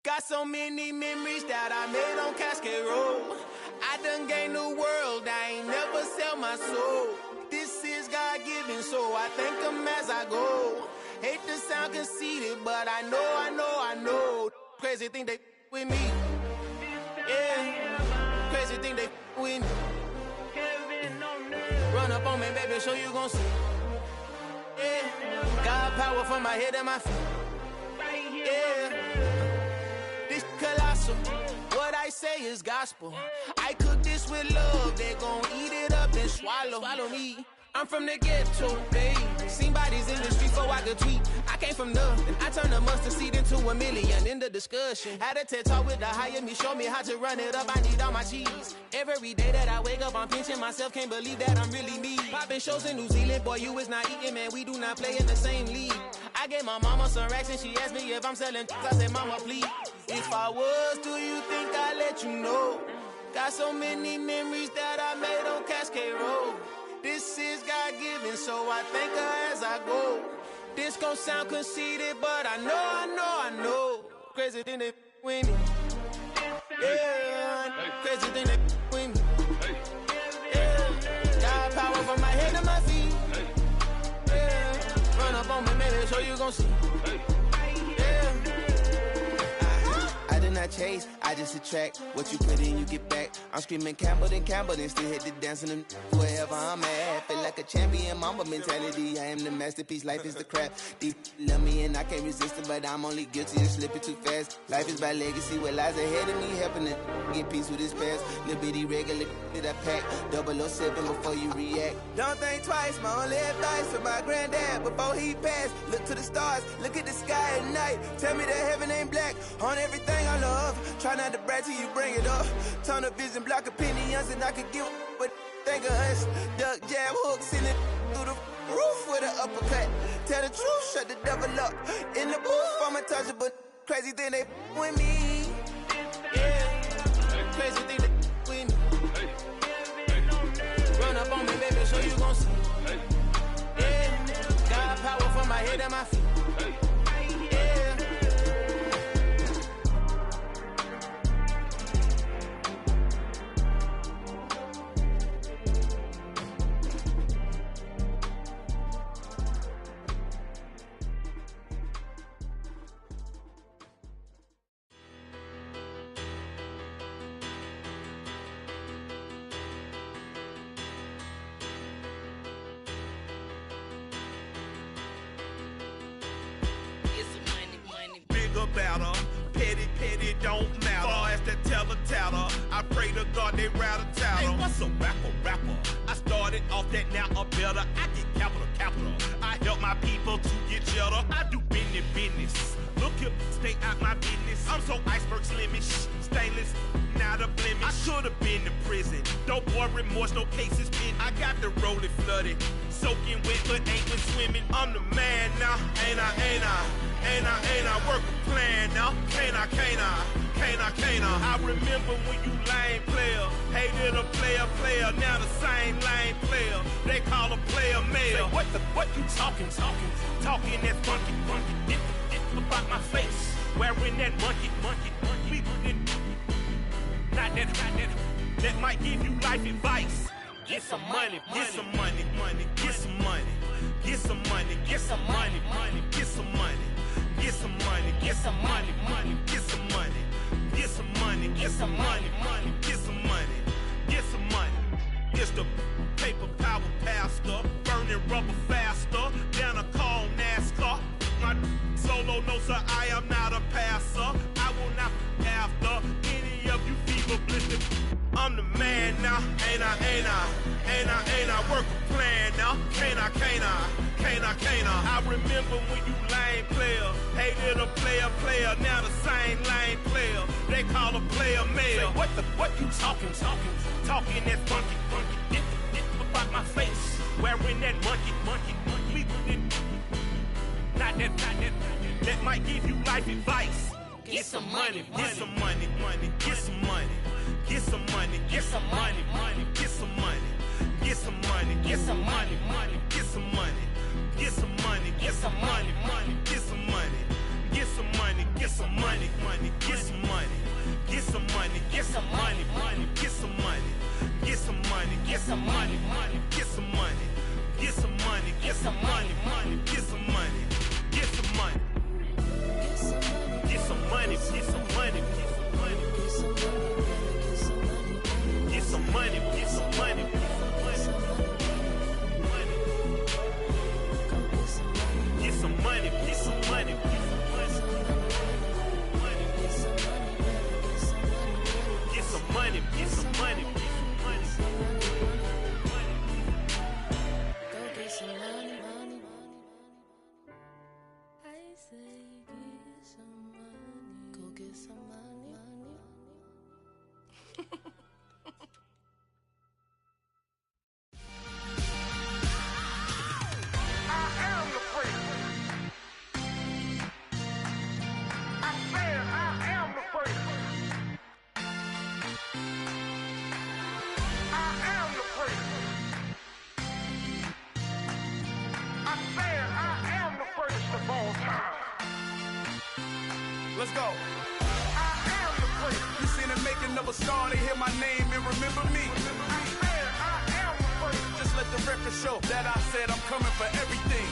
[SPEAKER 9] Got so many memories that I made on Cascade Road. I done gained the world, I ain't never sell my soul. This is God-given, so I thank him as I go. Hate to sound conceited, but I know. Crazy thing they with me. Yeah, crazy thing they with me. Run up on me, baby, so you gon' see. Yeah, God power from my head and my feet. Yeah. Colossal, what I say is gospel. I cook this with love, they gon' eat it up and swallow me. I'm from the ghetto, babe. Seen bodies in the streets
[SPEAKER 15] before I could tweet. I came from nothing. I turned a mustard seed into $1 million in the discussion. Had a TED talk with the higher me, show me how to run it up. I need all my cheese. Every day that I wake up, I'm pinching myself. Can't believe that I'm really me. Popping shows in New Zealand, boy, you is not eating, man. We do not play in the same league. I gave my mama some racks and she asked me if I'm selling. I said, mama, please. If I was, do you think I'd let you know? Got so many memories that I made on Cascade Road. This is God-given, so I thank her as I go. This gon' sound conceited, but I know. Crazy thing that with me. Yeah, crazy thing that with me. Yeah, got power from my head to my feet. Yeah, run up on me, maybe, so you gon' see.
[SPEAKER 16] I did not chase, I just attract. What you put in, you get back. I'm screaming Campbell, then still hit the dance and them wherever I'm at. Feel like a champion, mamba mentality. I am the masterpiece, life is the crap. These love me and I can't resist it, but I'm only guilty of slipping too fast. Life is by legacy, what lies ahead of me, helping to get peace with this past. Little bitty regular that I pack, 007 before you react.
[SPEAKER 15] Don't think twice, my only advice for my granddad before he passed. Look to the stars, look at the sky at night. Tell me that heaven ain't black on everything I love. Try not to brag till you bring it up. Tunnel vision, block opinions, and I could give but think of us. Duck jab hooks in it through the roof with an uppercut. Tell the truth, shut the devil up. In the booth, I'm untouchable. Crazy thing they with me. Yeah, crazy thing they with me. Run up on me, baby, so you gon' see. Yeah, got power from my head and my feet.
[SPEAKER 17] Better. Petty don't matter. Far as that teller, I pray to God they rattle tattle. Hey, what's a rapper? I started off that, now I'm better. I get capital. I help my people to get cheddar. I do business. Look here, stay out my business. I'm so iceberg slimish, stainless, not a blemish. I should've been in prison. No boy remorse, no cases pinned. I got the rolling flooded, soaking wet, but ain't been swimming. I'm the man now, ain't I work a plan now. Can't I? I remember when you lame player, hated a player, now the same lame player. They call a player mayor. Say, what you talking that funky. It about my face, wearing that monkey. Not that might give you life advice. Get some money. It's the paper power pastor, burning rubber faster than a call NASCAR. My solo, no sir, I am not a passer. I will not after any of you fever blistered. I'm the man now, ain't I work a plan now. Can't I? I remember when you lame player, hated a player, now the same lame player. They call a player mayor. Say, what you talking that funky. It about my face, wearing that monkey. Not that might give you life advice. Get some money.
[SPEAKER 18] some money.
[SPEAKER 9] Let's go. You seen it making of a star, they hear my name and remember me. Just let the record show that I said I'm coming for everything.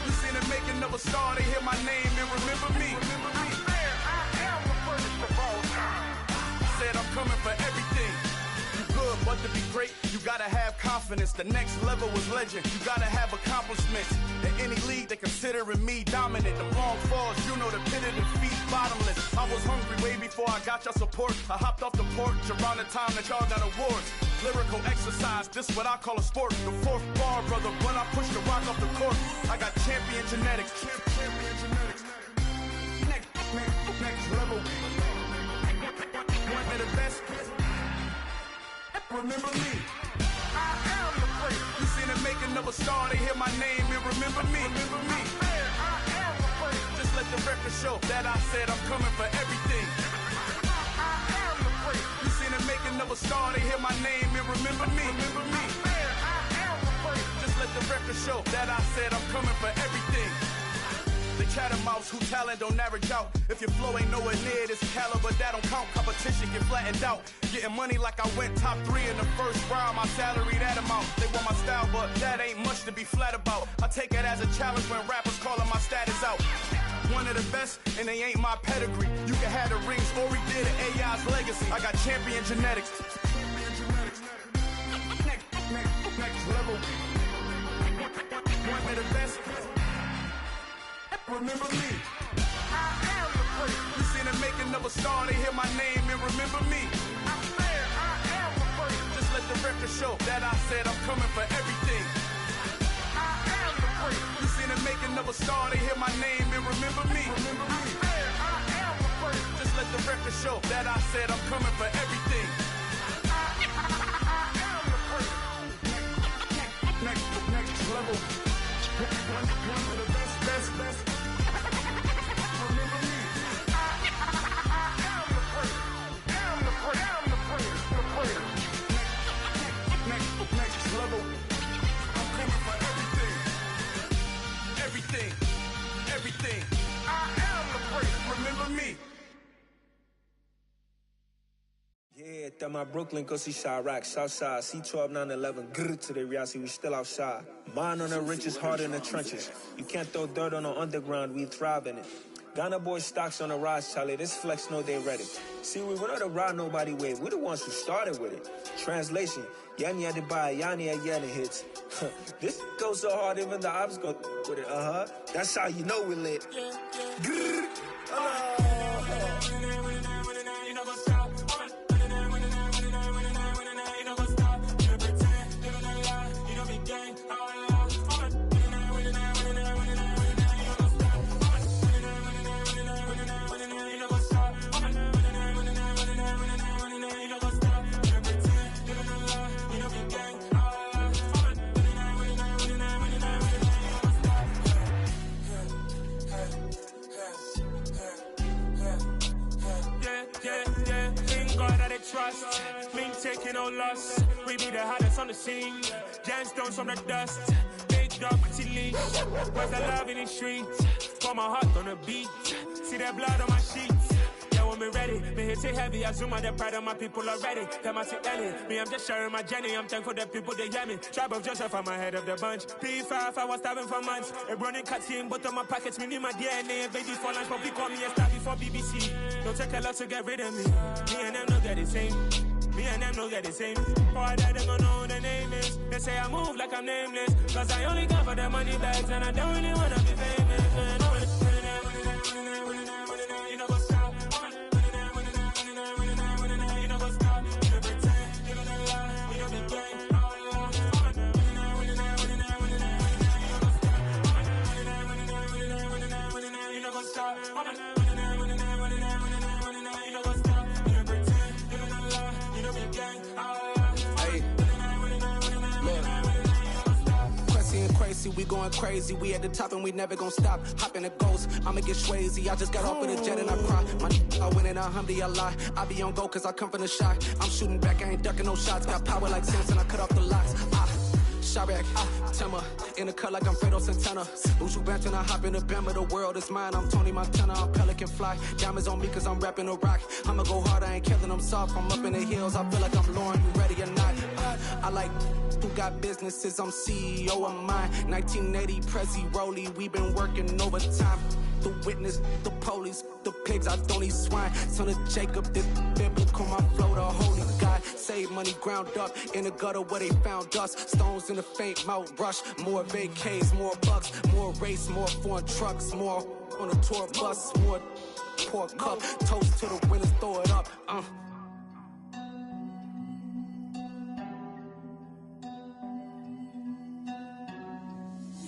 [SPEAKER 9] You seen it making of a star, they hear my name and remember me. Said I'm coming for everything. You good, but to be great, you gotta have confidence. The next level was legend. You gotta have accomplishments. In any league, they considering me dominant. The long falls, you know the pit of defeat, bottomless. I was hungry way before I got your support. I hopped off the porch around the time that y'all got awards. Lyrical exercise, this what I call a sport. The fourth bar, brother, when I push the rock off the court. I got champion genetics. Champion genetics. Next level. One of the best. Remember me. I am the place. You seen it making of a star, they hear my name and remember me. Remember me. I am the place. Just let the record show that I said I'm coming for everything. I am the place. You seen it making of a star, they hear my name and remember me. Remember me. I am the place. Just let the record show that I said I'm coming for everything. The catamounts who talent don't average out. If your flow ain't nowhere near this caliber, that don't count. Competition get flattened out. Getting money like I went top 3 in the first round. My salary that amount. They want my style, but that ain't much to be flat about. I take it as a challenge when rappers calling my status out. One of the best, and they ain't my pedigree. You can have the rings, or we did it, AI's legacy. I got champion genetics. Next level. One of the best. Remember me. I am the place. You seen it making of a star, they hear my name and remember me. I am the place. Just let the record show that I said I'm coming for everything. I am the place. You seen it making of a star, they hear my name and remember me. Remember me. I am the place. Just let the record show that I said I'm coming for everything. I am the place. Next level. One of the best. Next level. I'm coming for everything. Everything. I am the place. Remember me.
[SPEAKER 19] Yeah, that my Brooklyn, go see Chirac, Southside, C12, 911, grrr to the reality, we still outside. Mine on the riches, heart in the trenches. You can't throw dirt on the underground, we thrive in it. Ghana boys stocks on the rise, Charlie, this flex know they ready. See, we were not to ride nobody with, we the ones who started with it. Translation, Yani had to buy, Yani had Yanni hits. This goes so hard, even the ops go with it, That's how you know we lit. Grrr,
[SPEAKER 20] Trust, me taking no loss. We be the hottest on the scene. Gemstones from the dust. Big dog, pretty leash. Where's the love in the streets? Pour my heart on the beat. See that blood on my sheets. Yeah, when me ready, me hit it heavy. I zoom out the pride of my people already. Them I see Ellie. Me, I'm just sharing my journey. I'm thankful that people they hear me. Tribe of Joseph, I'm ahead of the bunch. P5, I was starving for months. A running cuts in, but on my pockets, me need my DNA. Baby for lunch, but we call me a star before BBC. Don't take a lot to get rid of me. Me and them no get the same. Me and them no get the same. Boy, that they gon' know who the name is. They say I move like I'm nameless. Cause I only come for the money bags and I don't really wanna be famous. You know what's up? You know what's up? You pretend, you don't lie, you don't be gang. You know what's up?
[SPEAKER 9] crazy, we going crazy. We at the top and we never gonna stop. Hop in the ghost, I'ma get Swayze. I just got off of the jet and I cry. I win in a Humvee, I lie. I be on go cause I come from the shot. I'm shooting back, I ain't ducking no shots. Got power like Samson, I cut off the locks. Chirac, Timmer, in the cut like I'm Fredo Santana. Uju Banton, I hop in the Bama, the world is mine. I'm Tony Montana, I'm Pelican Fly. Diamonds on me cause I'm rapping a rock. I'ma go hard, I ain't killing them soft. I'm up in the hills, I feel like I'm Lauren, you ready or not? I like who got businesses, I'm CEO of mine. 1980 Prezi Rolly, we been working overtime. The witness, the police, the pigs, I don't eat swine. Son of Jacob, this biblical, my flow, the holy God. Save money ground up in the gutter where they found us. Stones in the faint Mount Rush. More vacays, more bucks, more race, more foreign trucks, more on a tour bus, more pour cup. Toast to the winners, throw it up.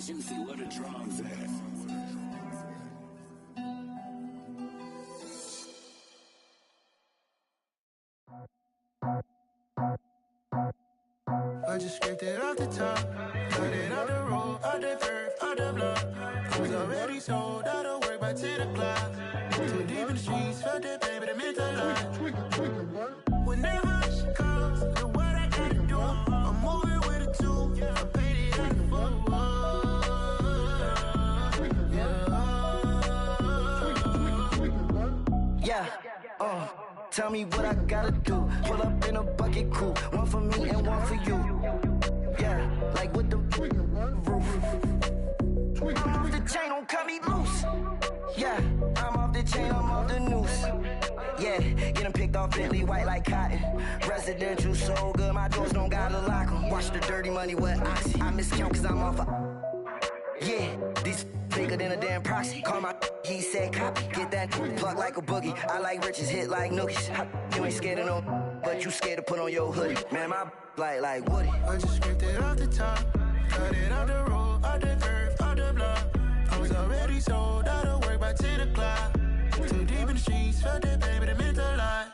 [SPEAKER 18] Juicy, where the drums at?
[SPEAKER 21] I just scraped it off the top, cut it out the road, out the curve, out the block. I was already sold, out of work by 10 o'clock. Too deep in the streets, felt that baby, that meant a lot. Whenever she calls, the what I gotta do, I'm moving with a two, I paid it out the full.
[SPEAKER 22] Yeah, tell me what I gotta do. Pull up in a bucket crew, one for me and one for you. Yeah, like with the roof. I'm off the chain, don't cut me loose. Yeah, I'm off the chain, I'm off the noose. Yeah, get them picked off Bentley, white like cotton. Residential, so good, my doors don't gotta lock them. Watch the dirty money with Oxy. I miscount cause I'm off yeah, these bigger than a damn proxy. Call my he said copy. Get that plug like a boogie. I like riches, hit like nookies. You ain't scared of no, but you scared to put on your hoodie. Man, my like Woody.
[SPEAKER 21] I just scraped it off the top, cut it out the road, out the curve, out the block. I was already sold, out of work by 10 o'clock. Too deep in the streets, felt that baby, that meant a lot.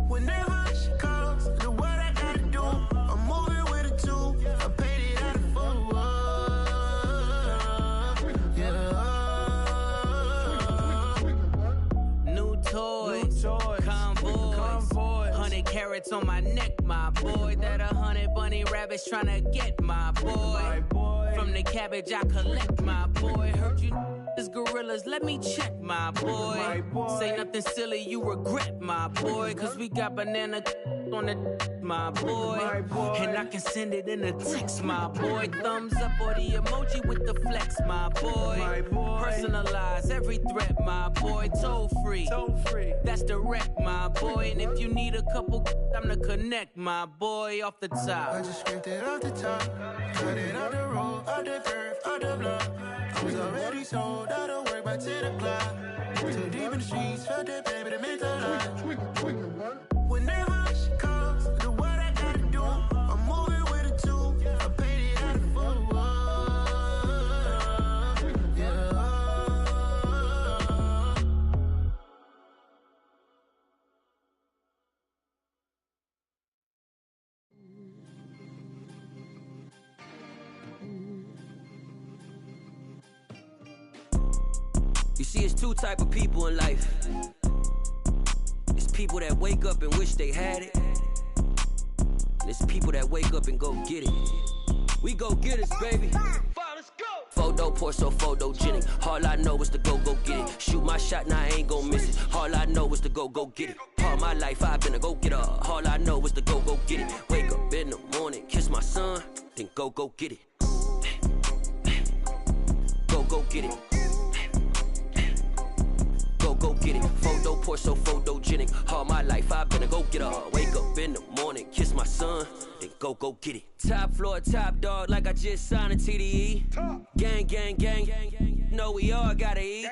[SPEAKER 21] Whenever she calls, the what I gotta do, I'm moving with a two, I paid it out of full.
[SPEAKER 23] Toys, convoys, 100 carats on my neck, my boy. That 100 bunny rabbits tryna get my boy. From the cabbage I collect, my boy. Heard you is gorillas, let me check, my boy. Say nothing silly, you regret, my boy. Cause we got banana on the my boy. And I can send it in a text, my boy. Thumbs up or the emoji with the flex, my boy. Personalize every threat, my boy. Toll free, that's direct, my boy. And if you need a couple, I'm to connect, my boy, off the top.
[SPEAKER 21] I just scraped it off the top, cut it out the road, out the curve, out the block. I was already sold, out of work by 10 o'clock. Too deep in the streets, felt that baby, that meant a lot. Whenever she calls, the what I gotta do, I'm moving with a two, I paid it out of full.
[SPEAKER 24] You see, it's two type of people in life. It's people that wake up and wish they had it. And it's people that wake up and go get it. We go get it, baby. Photo poor, so photogenic. All I know is to go get it. Shoot my shot, now I ain't gon' miss it. All I know is to go get it. All my life I've been a go-getter. All I know is to go get it. Wake up in the morning, kiss my son, then go get it. Go get it. Go get it. Photo poor, so photogenic. All my life I've been a go-getter. Wake up in the morning, kiss my son, then go get it. Top floor, top dog, like I just signed a TDE. Gang. Know we all gotta eat.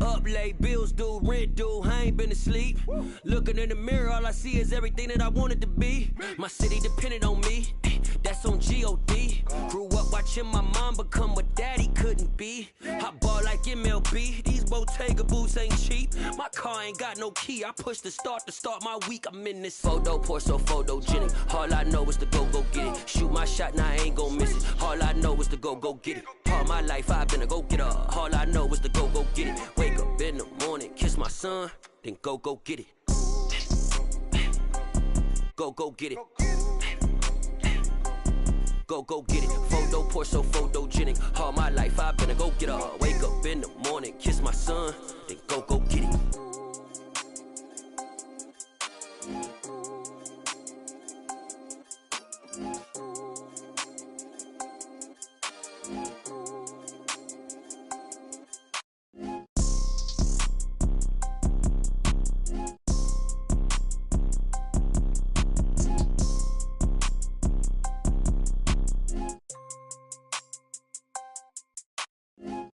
[SPEAKER 24] Up late, bills due, rent due, I ain't been asleep. Looking in the mirror, all I see is everything that I wanted to be. My city depended on me. that's on G.O.D. Grew up watching my mom become what daddy couldn't be. I ball like MLB, these Bottega boots ain't cheap. My car ain't got no key, I push the start to start my week. I'm in this photo, pour so photogenic. All I know is to go get it. Shoot my shot, now I ain't gon' miss it. All I know is to go get it. All my life I've been a go-getter. All I know is to go get it. Wake up in the morning, kiss my son, then go get it. Go get it. Go get it. Photo, pour so photogenic. All my life I've been a go-getter. Wake up in the morning, kiss my son, then go get it.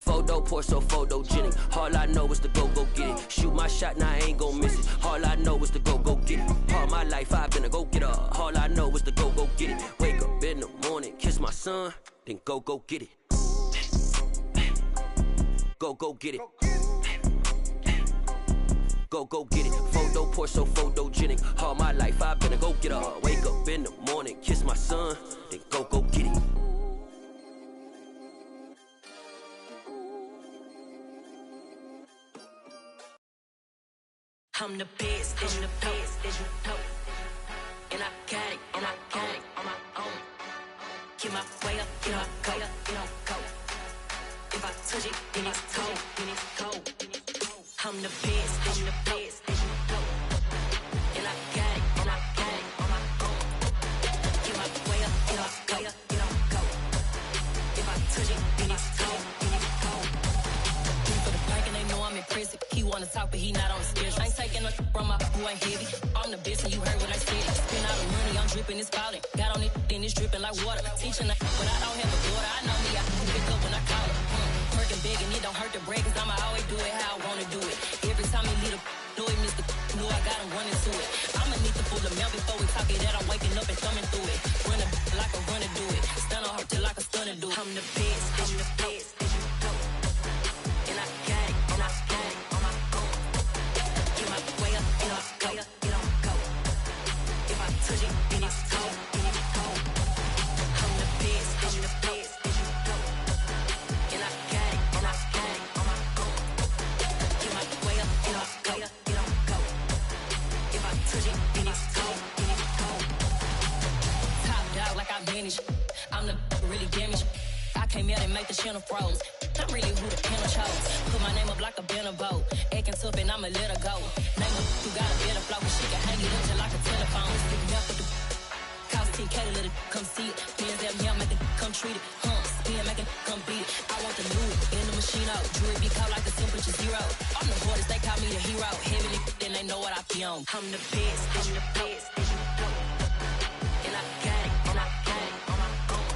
[SPEAKER 24] Photo, pour so photogenic. All I know is to go get it. Shoot my shot, now I ain't gon' miss it. All I know is to go get it. All my life I've been a go-getter. All I know is to go get it. Wake up in the morning, kiss my son, then go get it. Go get it. Go get it. Photo, pour so photogenic. All my life I've been a go-getter. Wake up in the morning, kiss my son, then go get it.
[SPEAKER 2] I'm the best, and you know. And I got it, on my own. Get my way up, get my go. If I touch it, then it's cold. I'm the best, and you know. And I got it, on my own. Get my way up, get my go. If I touch it, then it's cold. For the blank and they know I'm impressive. He wanna talk, but he not on the schedule. I ain't taking a from my boo, ain't heavy. I'm the best, and you heard what I said. Spend all the money, I'm dripping, it's falling. Got on it, then it's dripping like water. Teaching her, but I don't have a daughter. I know me, I can pick up when I call her. Working big, and it don't hurt to break, cause I'ma always do it how I wanna do it. Every time he lead a know he missed the know I got him running to it. I'ma need to pull the mail before we talk it that I'm waking up and thumbing through it. Run like a runner do it. Stun on her till like a stunner do it. I'm the best, and you know. And I got it, on my own. Get my way up, get on go. If I touch it, then it's cold. I'm the best, and you know. And I got it, on my own. Get my way up, get on go. If I touch it, then it's cold. Top dog like I manage. I'm the really damaged. I came out and make the channel froze. I'm really who the panel chose. Put my name up like a banner boat. Acting tough and I'ma let her go. Name her who got a better flow, cause she can hang it up just like a telephone. Stick me up with the cost 10K to let it come see it. Hands up here, make it come treat it. Spin, make it come beat it. I want the new in the machine out. Jewelry be caught like the temperature zero. I'm the hardest, they call me the hero. Heavy then they know what I be on. I'm the best, and you know. And I got it, on my own.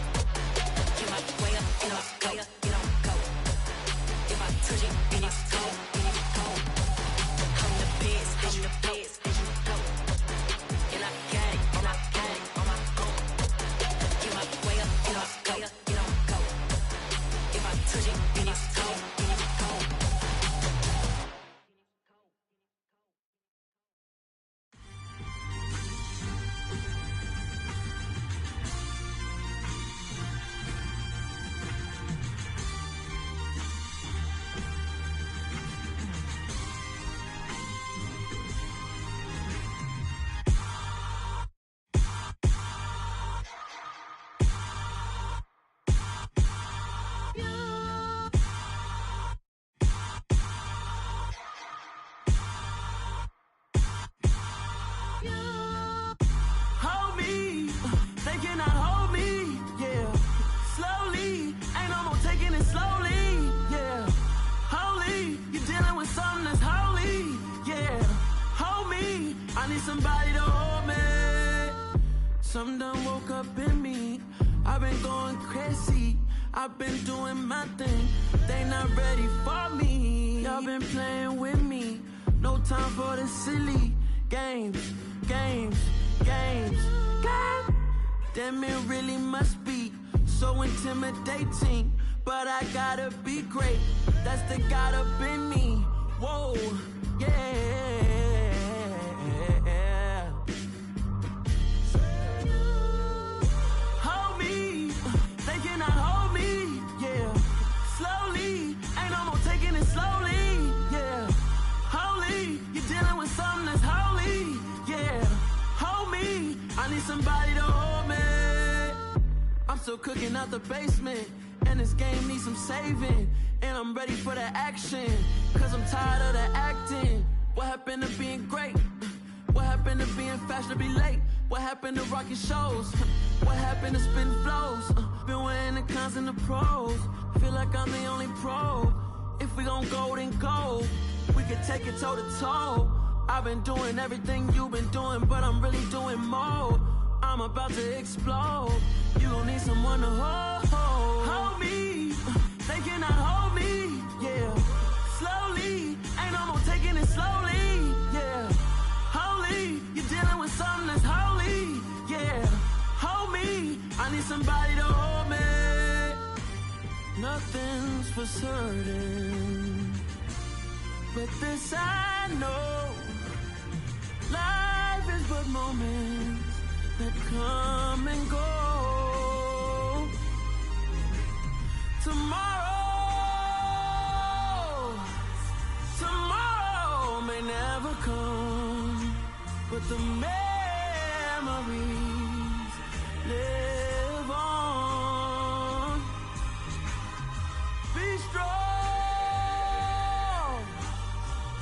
[SPEAKER 2] Get my way up, get on go. If I touch it, then it's cold. I'm the best, and you know. And I got it, on my own. Get my way up, get on go. If I touch it, then it's cold.
[SPEAKER 21] Hold me, they cannot hold me, yeah. Slowly, ain't no more taking it slowly, yeah. Holy, you're dealing with something that's holy, yeah. Hold me, I need somebody to hold me. Something done woke up in me, I've been going crazy. I've been doing my thing, they not ready for me. Y'all been playing with me, no time for the silly games.
[SPEAKER 3] Damn, it really must be so intimidating. But I gotta be great. That's the God up in me. Whoa, yeah. Hold me, they cannot hold me, yeah. Slowly, ain't no more taking it slowly, yeah. Holy, you're dealing with something that's holy, yeah. Hold me, I need somebody to hold me. I'm still cooking out the basement, and this game needs some saving. And I'm ready for the action, cause I'm tired of the acting. What happened to being great? What happened to being fashionably late? What happened to rocking shows? What happened to spitting flows? Been weighing the cons and the pros. Feel like I'm the only pro. If we gon' go, then go. We could take it toe to toe. I've been doing everything you've been doing, but I'm really doing more. I'm about to explode. You gon' need someone to hold me. They cannot hold me, yeah. Slowly, ain't no more taking it slowly, yeah. Holy, you're dealing with something that's holy, yeah. Hold me, I need somebody to hold me. Nothing's for certain, but this I know. Life is but moments that come and go. Tomorrow may never come, but the memories live on. Be strong,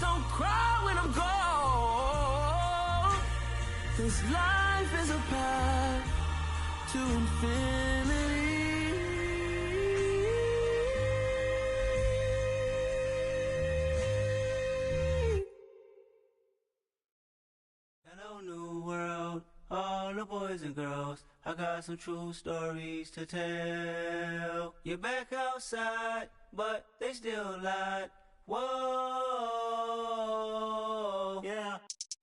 [SPEAKER 3] don't cry when I'm gone. This life is a path to infinity.
[SPEAKER 4] Hello, new world, all the boys and girls. I got some true stories to tell. You're back outside, but they still lied. Whoa, yeah.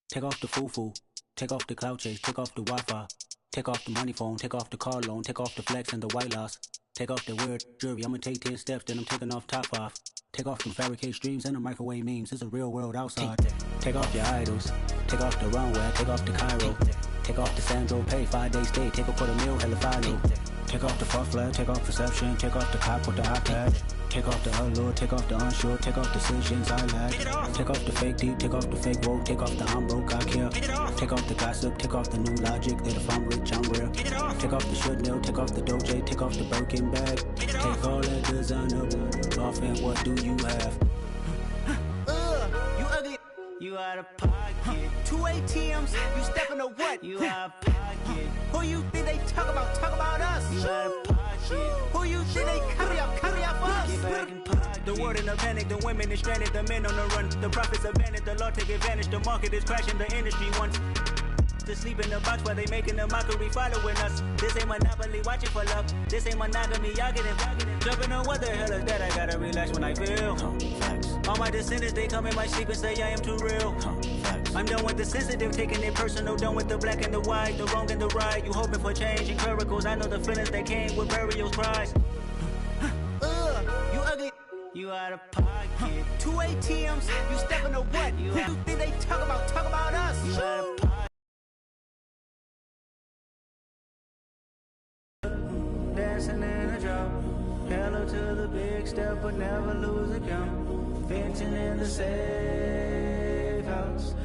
[SPEAKER 5] Take off the foo-foo, take off the cloud chase, take off the Wi-Fi. Take off the money phone, take off the car loan, take off the flex and the white loss. Take off the weird jewelry, I'ma take 10 steps, then I'm taking off top 5. Take off them fabricate streams and the microwave memes, it's a real world outside. Take off your idols, take off the runway, take off the Cairo. Take off the Sandro pay, 5-day stay, take a quarter meal, hella final. Take off the fuck flag, take off perception, take off the cop with the iPad. Take off the allure, take off the unsure, take off decisions I lack. Take off the fake deep, take off the fake woke, take off the I'm broke, I care. Take off the gossip, take off the new logic, that if I'm rich, I'm real. Take off the should know, take off the doje, take off the Birkin bag. Take all that designer off and what do you have?
[SPEAKER 4] You ugly, you out of pocket. 2 ATMs, you stepping to what? You out of pocket. Who you think they talk about? Talk about us. You out of pocket. Who you think they carry up for us? Get back in pocket. The world in a panic, the women is stranded, the men on the run. The profits abandoned, the law take advantage, the market is crashing, the industry wants to sleep in the box while they making a mockery following us. This ain't Monopoly, watching for love. This ain't monogamy, y'all getting jumping on what the hell is that? I gotta relax when I feel. All my descendants, they come in my sleep and say I am too real. I'm done with the sensitive, taking it personal. Done with the black and the white, the wrong and the right. You hoping for change and miracles. I know the feelings that came with burials, cries. You ugly, you out of pocket. 2 ATMs, you stepping to what? You think they talk about us? You out of pocket. Dancing in a drop. Hello to the big step, but never lose a count. Venting in the safe house.